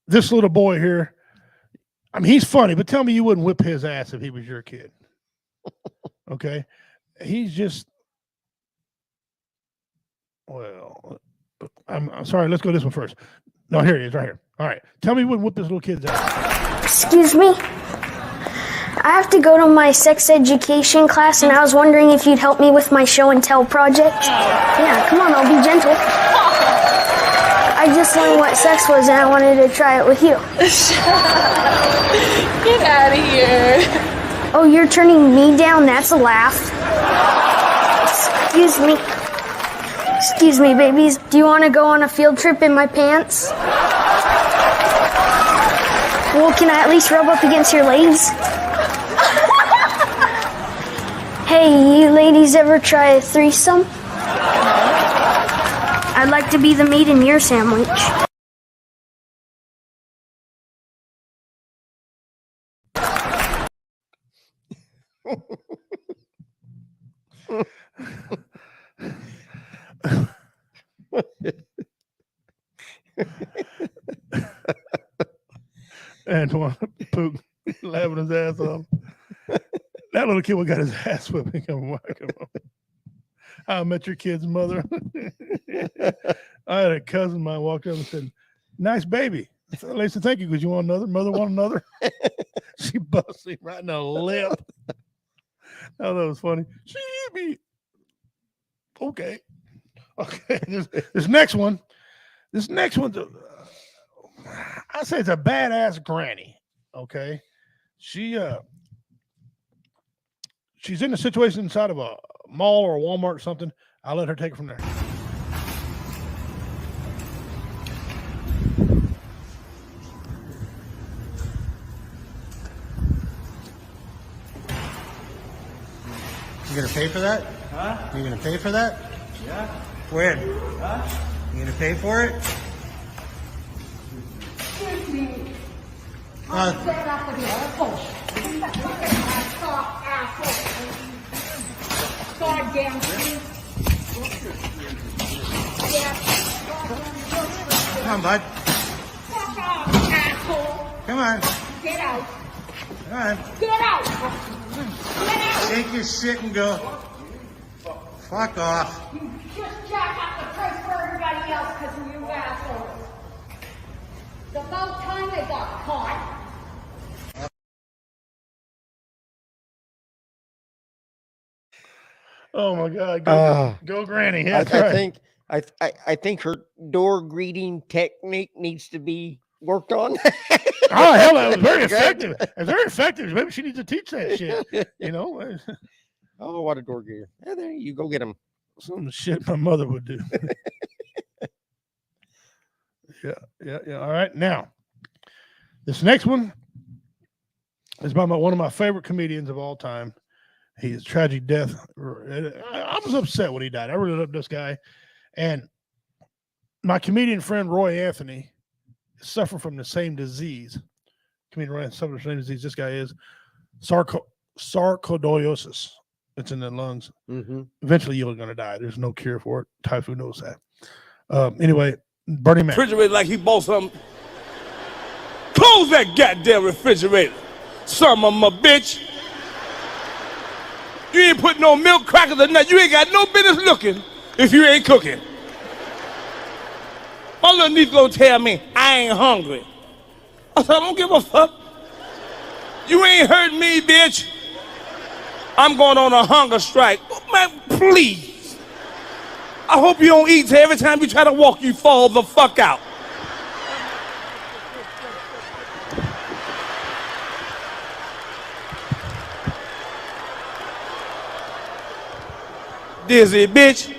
this little boy here. I mean, he's funny, but tell me you wouldn't whip his ass if he was your kid. Okay, he's just. Well, I'm sorry. Let's go this one first. No, here he is, right here. All right. Tell me you wouldn't whip this little kid's ass. Excuse me. I have to go to my sex education class, and I was wondering if you'd help me with my show and tell project. Yeah, come on, I'll be gentle. I just learned what sex was, and I wanted to try it with you. Get out of here. Oh, you're turning me down? That's a laugh. Excuse me. Excuse me, babies. Do you want to go on a field trip in my pants? Well, can I at least rub up against your legs? Hey, you ladies ever try a threesome? I'd like to be the meat in your sandwich. Antoine Pook laughing his ass off. That little kid got his ass whipped. Come on. I met your kid's mother. I had a cousin of mine walked up and said, "Nice baby." I said, "Lisa, thank you, because you want another? Mother want another?" She busted him right in the lip. Oh, that was funny. She be okay. This next one. This next one's I say it's a badass granny. Okay, she's in a situation inside of a mall or a Walmart or something. I'll let her take it from there. You gonna pay for that? Huh? You gonna pay for that? Yeah. When? Huh? You gonna pay for it? Excuse me. I'm fed up with your push. Look at that soft asshole. Goddamn thing. Come on, bud. Fuck off, asshole. Come on. Get out. right. Get out! Get out! Take your shit and go. Fuck off. You just jack up the price for everybody else because of you assholes. It's about time they got caught. Oh my God! Go Granny. Yeah, that's right. I think her door greeting technique needs to be worked on. Oh hell, that was very effective. It's very effective. Maybe she needs to teach that shit. You know, Oh, what a door greeter! Yeah, there you go. Get him. some shit my mother would do. Yeah. All right, now this next one is by one of my favorite comedians of all time. His tragic death. I was upset when he died. I really loved this guy, and my comedian friend Roy Anthony suffered from the same disease. Comedian Roy suffered from the same disease. This guy is sarcoidosis. It's in the lungs. Mm-hmm. Eventually, you're going to die. There's no cure for it. Typhoon knows that. Anyway, Bernie Mac. Refrigerator like he bought something. Close that goddamn refrigerator, son of a bitch. You ain't putting no milk, crackers, or nothing. You ain't got no business looking if you ain't cooking. My little niece gonna tell me I ain't hungry. I said, I don't give a fuck. You ain't hurt me, bitch. I'm going on a hunger strike. Man, please. I hope you don't eat till every time you try to walk, you fall the fuck out. Dizzy bitch.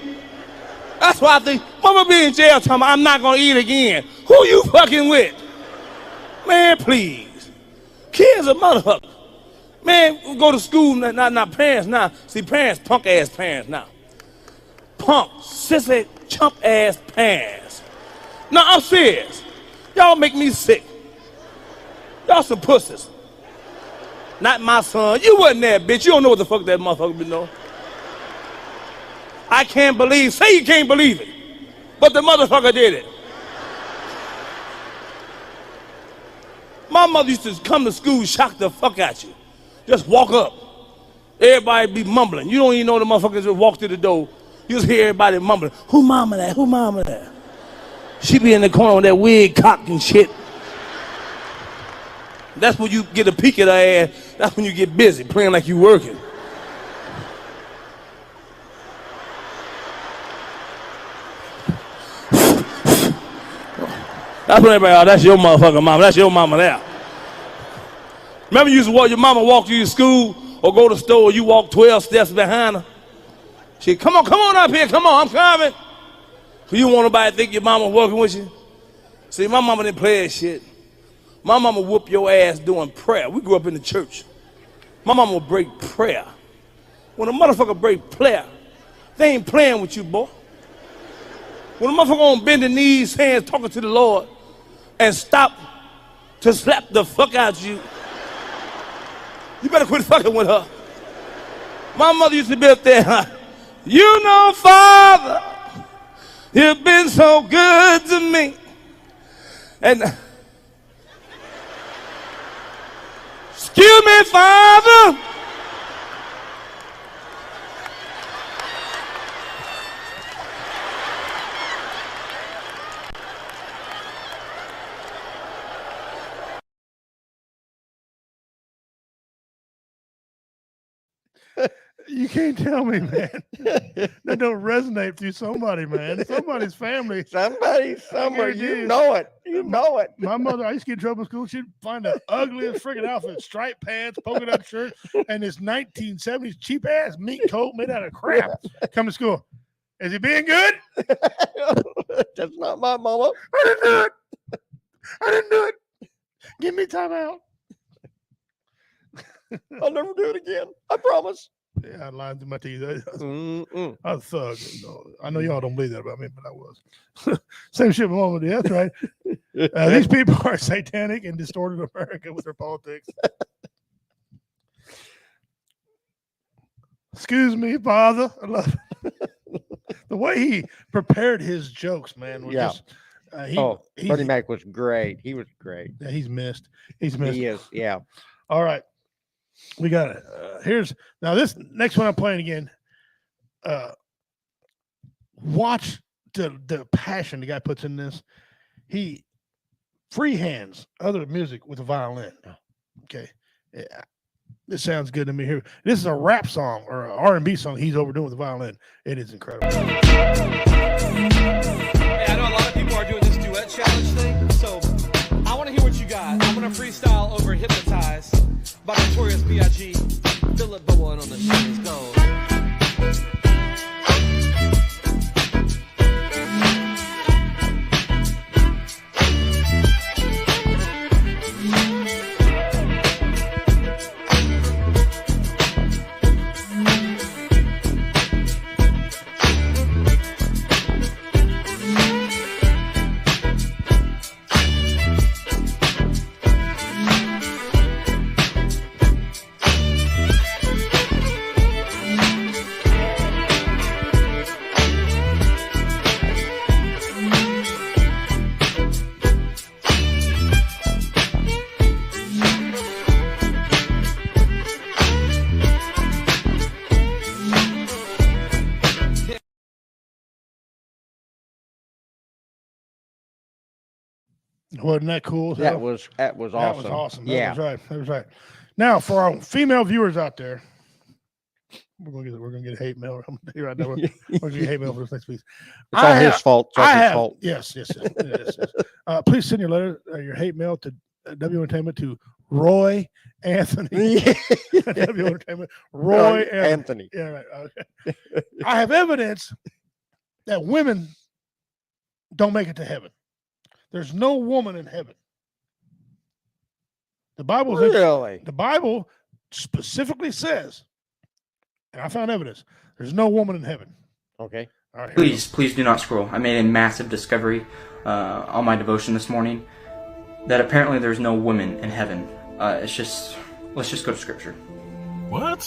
That's why I think Mama be in jail talking about I'm not gonna eat again. Who you fucking with? Man, please. Kids are motherfuckers. Man, go to school, not parents now. See, parents, punk ass parents now. Punk, sissy, chump ass parents. No, I'm serious. Y'all make me sick. Y'all some pussies. Not my son. You wasn't there, bitch. You don't know what the fuck that motherfucker been doing. I can't believe, say you can't believe it, but the motherfucker did it. My mother used to come to school, shock the fuck out you. Just walk up. Everybody be mumbling. You don't even know the motherfuckers just walk through the door. You just hear everybody mumbling. Who mama that? Who mama that? She be in the corner with that wig cocked and shit. That's when you get a peek at her ass. That's when you get busy, playing like you working. That's when everybody, oh, that's your motherfucking mama. That's your mama there. Remember you used to walk, your mama walk you to school or go to the store, you walk 12 steps behind her. She, come on up here, come on, I'm coming. So you want nobody to think your mama working with you? See, my mama didn't play that shit. My mama whoop your ass doing prayer. We grew up in the church. My mama would break prayer. When a motherfucker break prayer, they ain't playing with you, boy. When a motherfucker on bending knees, hands, talking to the Lord, and stop to slap the fuck out you, you better quit fucking with her. My mother used to be up there, you know, Father, you've been so good to me. And, excuse me, Father. You can't tell me, man. That don't resonate through somebody, man. Somebody's family. Somebody, somewhere, you know it. You know it. My mother, I used to get in trouble in school. She'd find the ugliest freaking outfit, striped pants, polka dot shirt, and this 1970s cheap ass meat coat made out of crap. Come to school. Is he being good? That's not my mama. I didn't do it. I didn't do it. Give me time out. I'll never do it again. I promise. Yeah, I lied through my teeth. I was a thug. No, I know y'all don't believe that about me, but I was. Same shit my mama did. That's right. These people are satanic and distorted America with their politics. Excuse me, Father. I love the way he prepared his jokes, man. Was just, Bernie Mac was great. He was great. Yeah, he's missed. He's missed. He is, yeah. All right. We got it. Here's now this next one I'm playing again. Watch the passion the guy puts in this. He freehands other music with a violin. Okay, yeah. This sounds good to me. Here, this is a rap song or an R&B song he's overdoing with the violin. It is incredible. Hey, I know a lot of people are doing this duet challenge thing, so I want to hear what you got. I'm gonna freestyle over "Hypnotize" by Notorious B.I.G. Philip Bowen on the show. Let's go. Wasn't that cool? That was awesome. That was awesome. Yeah. That was right. Now, for our female viewers out there, we're gonna get hate mail. I'm gonna tell you right now. We're gonna get hate mail for this next piece. It's all his fault. It's all his fault. Yes. Please send your letter, your hate mail to W Entertainment to Roy Anthony. W Entertainment, Roy Anthony. Yeah, right. Okay. I have evidence that women don't make it to heaven. There's no woman in heaven. The Bible specifically says, and I found evidence, there's no woman in heaven. Okay. All right. Please do not scroll. I made a massive discovery on my devotion this morning that apparently there's no women in heaven. Let's just go to scripture. What?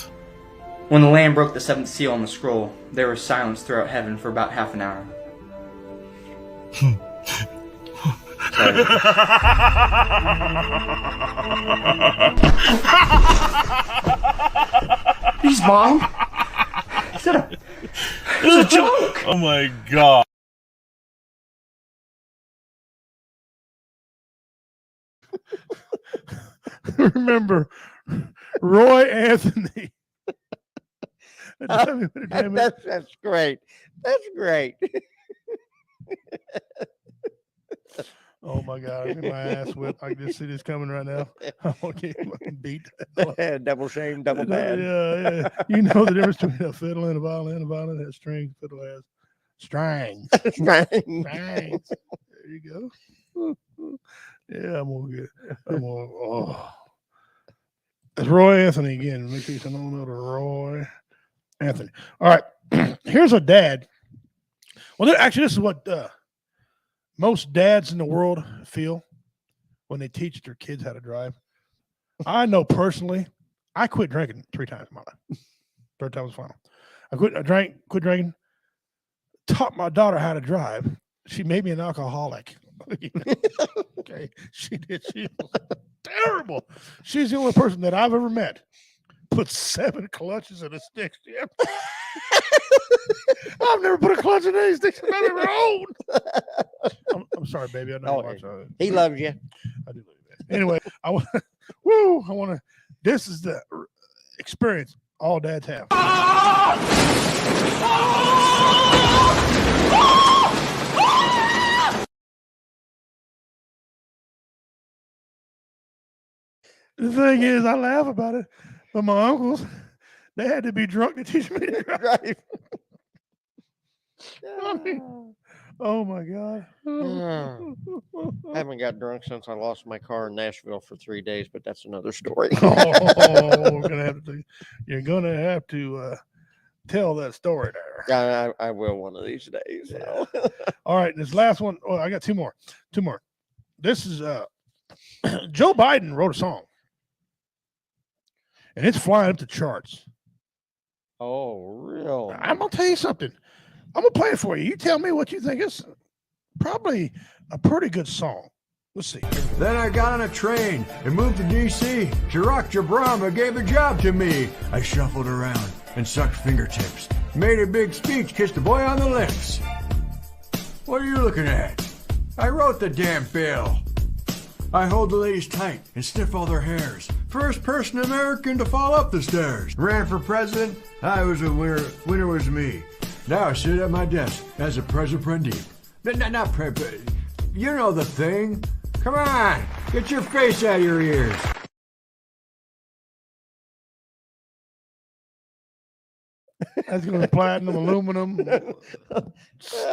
When the Lamb broke the seventh seal on the scroll, there was silence throughout heaven for about half an hour. Please, Mom. It's a joke. Oh my God. Remember, Roy Anthony. That's great. That's great. Oh my God, I'm getting my ass whipped. I can just see this coming right now. I want to get beat. Double shame, double bad. Yeah. You know the difference between a fiddle and a violin. A violin has strings, fiddle has strings. Strings. There you go. Yeah, I'm gonna get. It's Roy Anthony again. Make sure you send on to Roy Anthony. All right. Here's a dad. Well, actually, this is what most dads in the world feel when they teach their kids how to drive. I know personally, I quit drinking 3 times in my life. 3rd time was final. I quit drinking, taught my daughter how to drive. She made me an alcoholic. Okay, she did. She was terrible. She's the only person that I've ever met put 7 clutches in a stick shift. I've never put a clutch in any stick shift I've ever owned. I'm sorry, baby. I know he loves you. I do love you, man. Anyway, I want to. This is the experience all dads have. The thing is, I laugh about it, but my uncles, they had to be drunk to teach me to drive. I mean, oh my God. I haven't got drunk since I lost my car in Nashville for 3 days, but that's another story. You're gonna have to tell that story there. I will one of these days. Yeah. All right, this last one. Oh, I got 2 more. This is Joe Biden wrote a song, and it's flying up the charts. Oh, real? I'm gonna tell you something. I'm gonna play it for you. You tell me what you think. It's probably a pretty good song. Let's see. Then I got on a train and moved to D.C. Barack Obama gave a job to me. I shuffled around and sucked fingertips. Made a big speech, kissed a boy on the lips. What are you looking at? I wrote the damn bill. I hold the ladies tight and sniff all their hairs. First person American to fall up the stairs. Ran for president. I was a winner. Winner was me. Now I sit at my desk as a president. Not president. You know the thing. Come on, get your face out of your ears. That's going to be platinum, aluminum,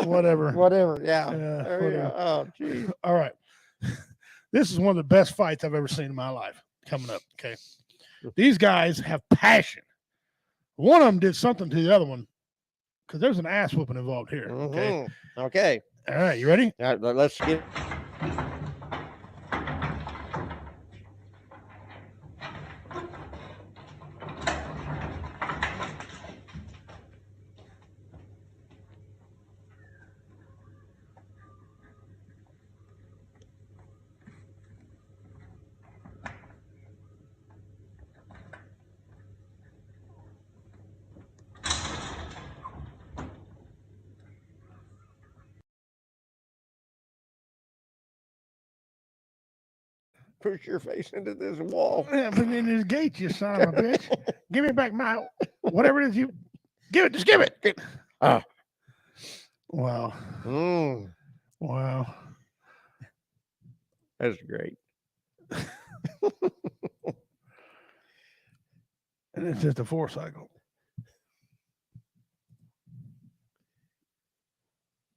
whatever. Whatever, yeah. Whatever. Go. Oh, geez. All right. This is one of the best fights I've ever seen in my life coming up. Okay. These guys have passion. One of them did something to the other one because there's an ass whooping involved here. Okay. Okay. All right. You ready? All right, let's get. Push your face into this wall. Yeah, but in this gate, you son of a bitch. Give me back my whatever it is you give it. Just give it. Wow. Wow. That's great. And it's just a 4-cycle.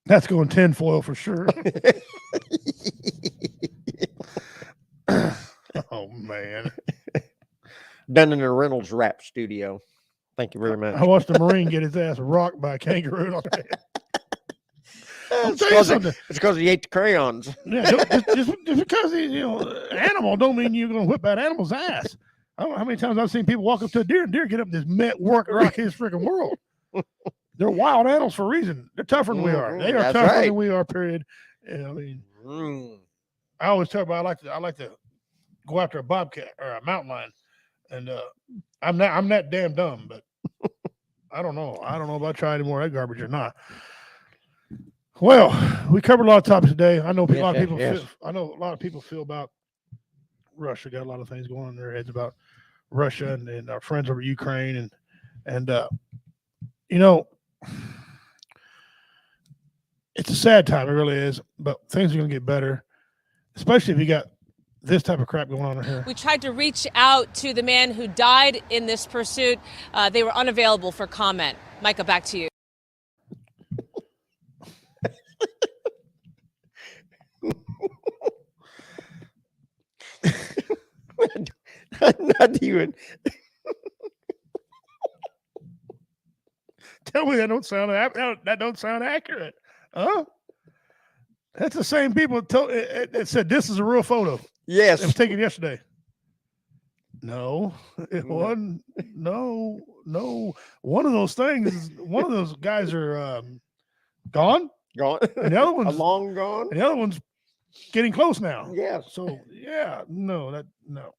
That's going tinfoil for sure. Oh man. Done in a Reynolds rap studio. Thank you very much. I watched a Marine get his ass rocked by a kangaroo. It's because he ate the crayons. Yeah, just because he's an animal don't mean you're gonna whip that animal's ass. I don't know how many times I've seen people walk up to a deer and deer get up and just rock his freaking world. They're wild animals for a reason. They're tougher than we are. They are tougher than we are. Period. And I mean, I always talk about I like to go after a bobcat or a mountain lion, and I'm that damn dumb, but I don't know. I don't know if I try any more of that garbage or not. Well, we covered a lot of topics today. I know a lot of people. I know a lot of people feel about Russia. Got a lot of things going on in their heads about Russia and our friends over Ukraine and it's a sad time. It really is, but things are going to get better, especially if you got this type of crap going on in here. We tried to reach out to the man who died in this pursuit. They were unavailable for comment. Micah, back to you. Not even. Tell me that don't sound accurate, huh? That's the same people that said this is a real photo. Yes, it was taken yesterday. No, it wasn't. No. One of those things. One of those guys are gone, and the other one's long gone, and the other one's getting close now. Yeah. So yeah, no, not.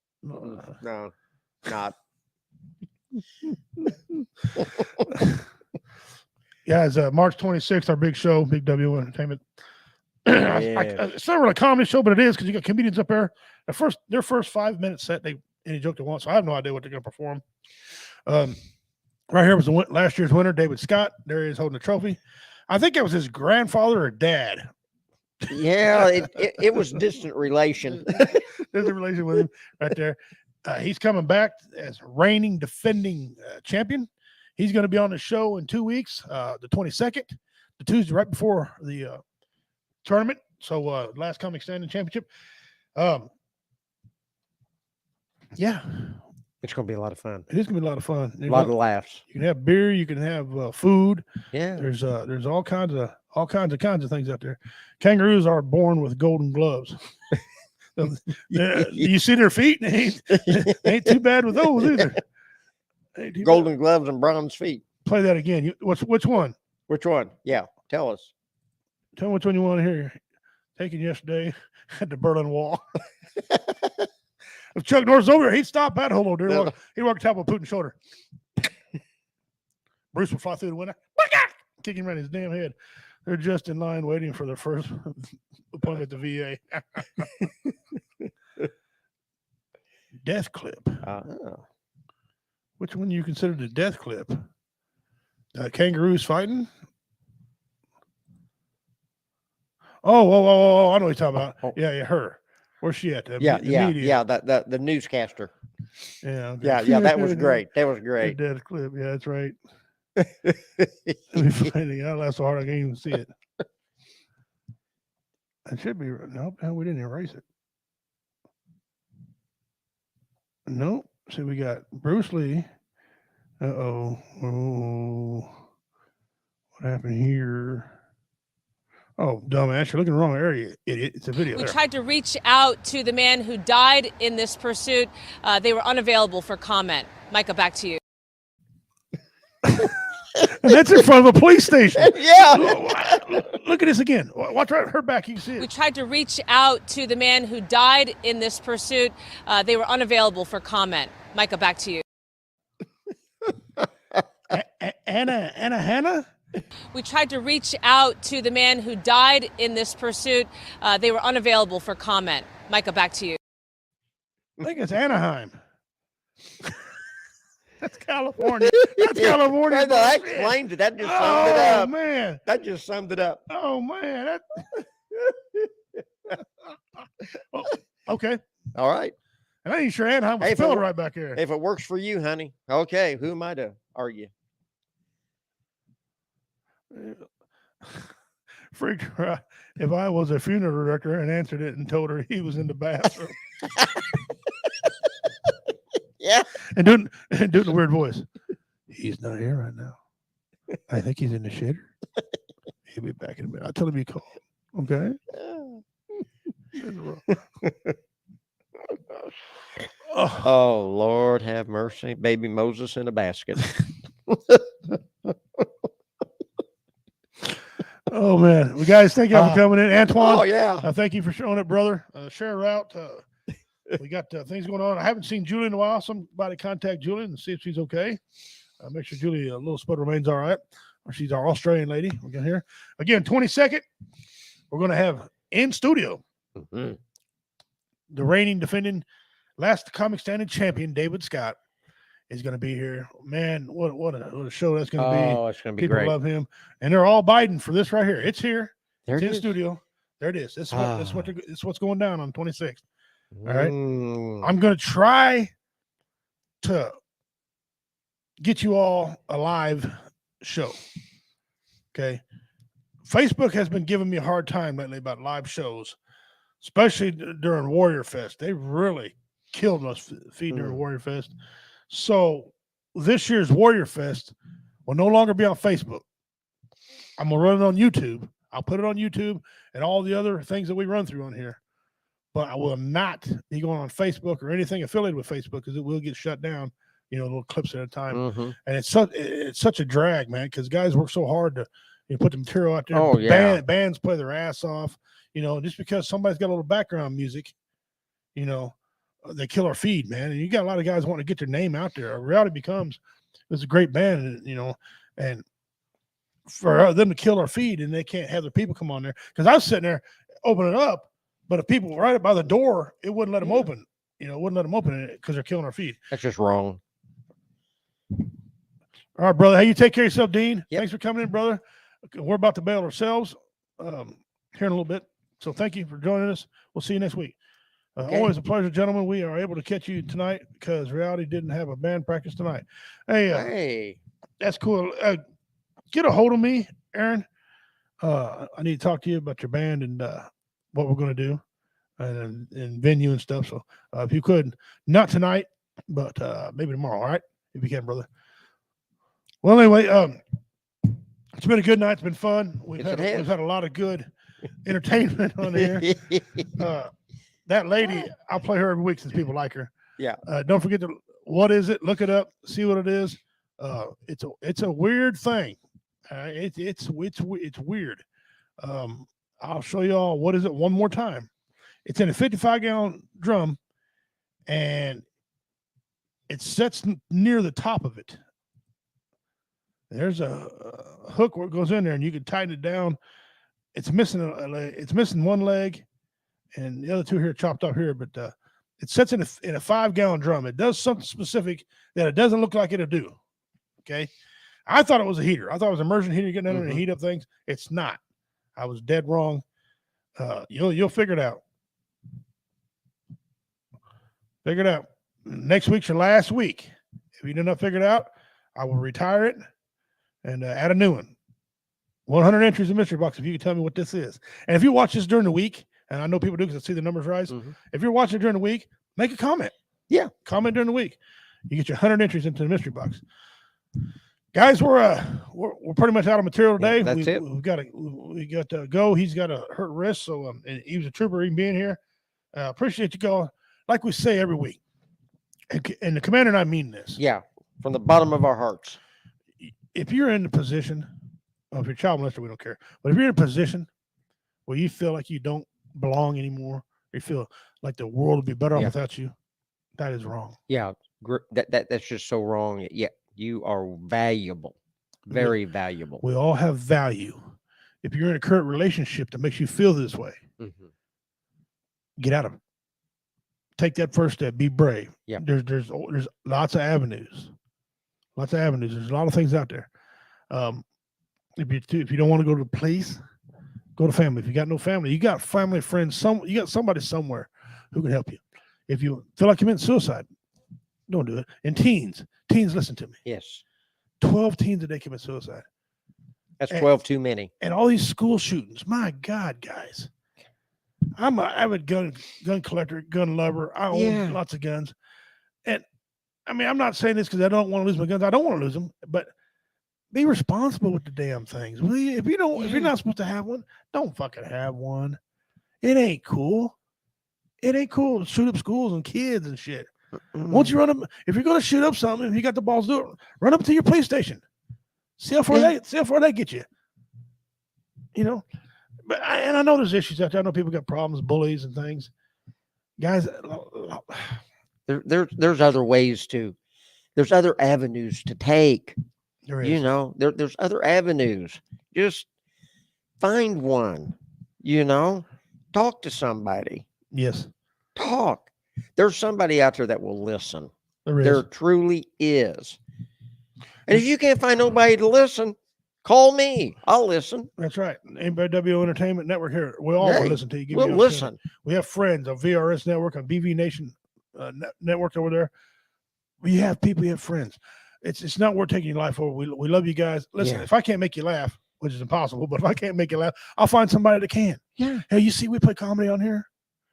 Guys, March 26th, our big show, Big W Entertainment. It's not really a comedy show, but it is because you got comedians up there. Their first 5-minute set, they any joke they want. So I have no idea what they're going to perform. Right here was last year's winner, David Scott. There he is holding the trophy. I think it was his grandfather or dad. Yeah, it was distant relation. There's a relation with him right there. He's coming back as reigning, defending champion. He's going to be on the show in 2 weeks, the 22nd, the Tuesday right before the tournament. So last comic standing championship. Yeah. It's going to be a lot of fun. It is going to be a lot of fun. A lot of laughs. You can have beer. You can have food. Yeah. There's all kinds of things out there. Kangaroos are born with golden gloves. You see their feet? They ain't too bad with those either. Golden gloves and bronze feet. Play that again. Which one? Which one? Yeah. Tell us. Tell me which one you want to hear. taken yesterday at the Berlin Wall. If Chuck Norris over there, he'd stop at Holo, dude. He'd walk top of Putin's shoulder. Bruce would fly through the window, kick him around his damn head. They're just in line waiting for their first appointment at the VA. Death clip. Which one do you consider the death clip? Kangaroos fighting? Oh, I know what you're talking about. Yeah, her. Where's she at? The media. The newscaster. Yeah. Yeah, that was great. That was great. The death clip. Yeah, that's right. Let me find it. I laughed so hard I can't even see it. It should be. Nope, we didn't erase it. Nope. See, we got Bruce Lee. Oh, what happened here? Oh, dumbass, you're looking in the wrong area, idiot. It's a video. We there. tried to reach out to the man who died in this pursuit. They were unavailable for comment. Micah, back to you. And that's in front of a police station. Yeah. Look at this again. Watch right her back. You can see it. We tried to reach out to the man who died in this pursuit. They were unavailable for comment. Micah, back to you. Hannah? We tried to reach out to the man who died in this pursuit. They were unavailable for comment. Micah, back to you. I think it's Anaheim. That's California. That's California. That explains it. That just summed it up. Oh, man. That just summed it up. Oh, man. Okay. All right. And I ain't sure Anaheim was spelled right back there. If it works for you, honey. Okay. Who am I to argue? Freaked her out. If I was a funeral director and answered it and told her he was in the bathroom. Yeah. And doing the weird voice. He's not here right now. I think he's in the shitter. He'll be back in a minute. I'll tell him you called. Okay. Oh, Lord have mercy. Baby Moses in a basket. Oh, man. Well, guys, thank you for coming in. Antoine. Oh, yeah. Thank you for showing up, brother. Share her out. We got things going on. I haven't seen Julie in a while. Somebody contact Julie and see if she's okay. Make sure Julie, little spud remains all right. Or she's our Australian lady. We're going to hear. Again, 22nd, we're going to have in studio the reigning, defending, last comic standing champion, David Scott, is going to be here. Man, what a show that's going to be. Oh, it's going to be People great. love him. And they're all biting for this right here. It's here. There it's it in is. studio. There it is. This is what's going down on 26th. All right. I'm going to try to get you all a live show. Okay. Facebook has been giving me a hard time lately about live shows, especially during Warrior Fest. They really killed us feeding during Warrior Fest. So this year's Warrior Fest will no longer be on Facebook. I'm going to run it on YouTube. I'll put it on YouTube and all the other things that we run through on here. But I will not be going on Facebook or anything affiliated with Facebook because it will get shut down, little clips at a time. And it's such a drag, man, because guys work so hard to put the material out there. Oh, yeah. Bands play their ass off, just because somebody's got a little background music, they kill our feed, man. And you got a lot of guys wanting to get their name out there. A reality becomes it's a great band, and for them to kill our feed and they can't have their people come on there. Because I was sitting there opening it up, but the people right up by the door, it wouldn't let them open. Wouldn't let them open it because they're killing our feed. That's just wrong. All right, brother. Hey, you take care of yourself, Dean. Yep. Thanks for coming in, brother. We're about to bail ourselves here in a little bit. So thank you for joining us. We'll see you next week. Always a pleasure, gentlemen. We are able to catch you tonight because Reality didn't have a band practice tonight. Hey, that's cool. Get a hold of me, Aaron. I need to talk to you about your band and what we're going to do and venue and stuff. So if you could, not tonight, but maybe tomorrow. All right. If you can, brother. Well, anyway, it's been a good night. It's been fun. We've had a lot of good entertainment on here. That lady, I'll play her every week since people like her. Yeah. Don't forget what is it? Look it up. See what it is. It's a weird thing. It's weird. I'll show you all what is it one more time. It's in a 55-gallon drum, and it sets near the top of it. There's a hook where it goes in there, and you can tighten it down. It's missing a leg. It's missing one leg, and the other two here chopped off here. But it sits in a 5-gallon drum. It does something specific that it doesn't look like it'll do. Okay, I thought it was a heater. I thought it was an immersion heater getting under and heat up things. It's not. I was dead wrong. You'll figure it out. Figure it out. Next week's your last week. If you did not figure it out, I will retire it and add a new one. 100 entries in mystery box if you can tell me what this is. And if you watch this during the week, and I know people do because I see the numbers rise. If you're watching it during the week, make a comment. Yeah, comment during the week. You get your 100 entries into the mystery box. Guys, we're pretty much out of material today. That's it. We got to go. He's got a hurt wrist, so and he was a trooper even being here. Appreciate you going. Like we say every week, and the commander and I mean this. Yeah, from the bottom of our hearts. If you're in the position, if you're a child molester, we don't care. But if you're in a position where you feel like you don't belong anymore, or you feel like the world would be better off without you, that is wrong. Yeah, that's just so wrong. Yeah, you are valuable, very valuable. We all have value. If you're in a current relationship that makes you feel this way, get out of it. Take that first step. Be brave. Yeah. There's lots of avenues. Lots of avenues. There's a lot of things out there. If you don't want to go to the police, go to family. If you got no family, you got family, friends. You got somebody somewhere who can help you. If you feel like committing suicide, don't do it. And teens, listen to me. Yes. 12 teens a day commit suicide. That's 12 too many. And all these school shootings. My God, guys. I'm an avid gun collector, gun lover. I own lots of guns. And I mean, I'm not saying this because I don't want to lose my guns. I don't want to lose them, but be responsible with the damn things. If you're not supposed to have one, don't fucking have one. It ain't cool. It ain't cool to shoot up schools and kids and shit. Once you run up, if you're going to shoot up something, if you got the balls to do it, run up to your police station. See how far they get you. You know, but I know there's issues out there. I know people got problems, bullies and things. Guys, there's other ways to. There's other avenues to take. There is. You know, there's other avenues. Just find one. You know, talk to somebody. Yes. Talk. There's somebody out there that will listen. There truly is. And if you can't find nobody to listen, call me. I'll listen. That's right. Anybody WO Entertainment Network here, we all will listen to you. We'll listen. We have friends on VRS Network, on BV Nation Network over there. We have people, we have friends. It's not worth taking your life over. We love you guys. Listen, if I can't make you laugh, which is impossible, but if I can't make you laugh, I'll find somebody that can. Yeah. Hey, you see, we play comedy on here.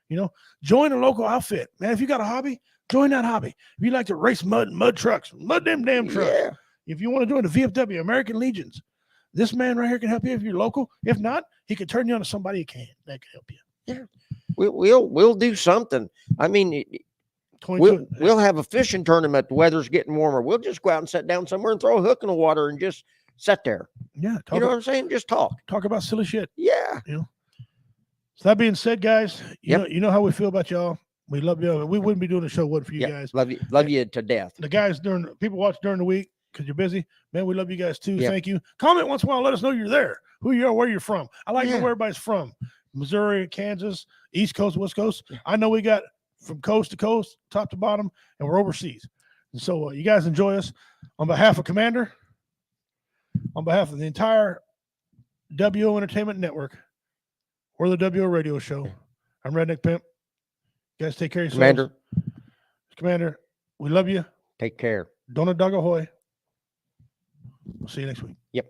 You know, join a local outfit, man. If you got a hobby, join that hobby. If you like to race mud trucks, mud them damn trucks. Yeah. If you want to join the VFW, American Legions, this man right here can help you if you're local. If not, he can turn you on to somebody that can help you. Yeah, we'll do something. I mean, we'll have a fishing tournament. The weather's getting warmer. We'll just go out and sit down somewhere and throw a hook in the water and just sit there. Yeah, you know what I'm saying? Just talk about silly shit. Yeah, you know. So that being said, guys, you know how we feel about y'all. We love you. We wouldn't be doing the show for you guys. Love you to death. The guys people watch during the week because you're busy. Man, we love you guys too. Thank you. Comment once in a while. Let us know you're there. Who you are, where you're from. I like to know where everybody's from. Missouri, Kansas, East Coast, West Coast. I know we got from coast to coast, top to bottom, and we're overseas. And so you guys enjoy us. On behalf of Commander, on behalf of the entire WO Entertainment Network, or the WO Radio Show, I'm Redneck Pimp. You guys take care of yourselves. Commander, we love you. Take care. Dona Dog Ahoy. We'll see you next week. Yep.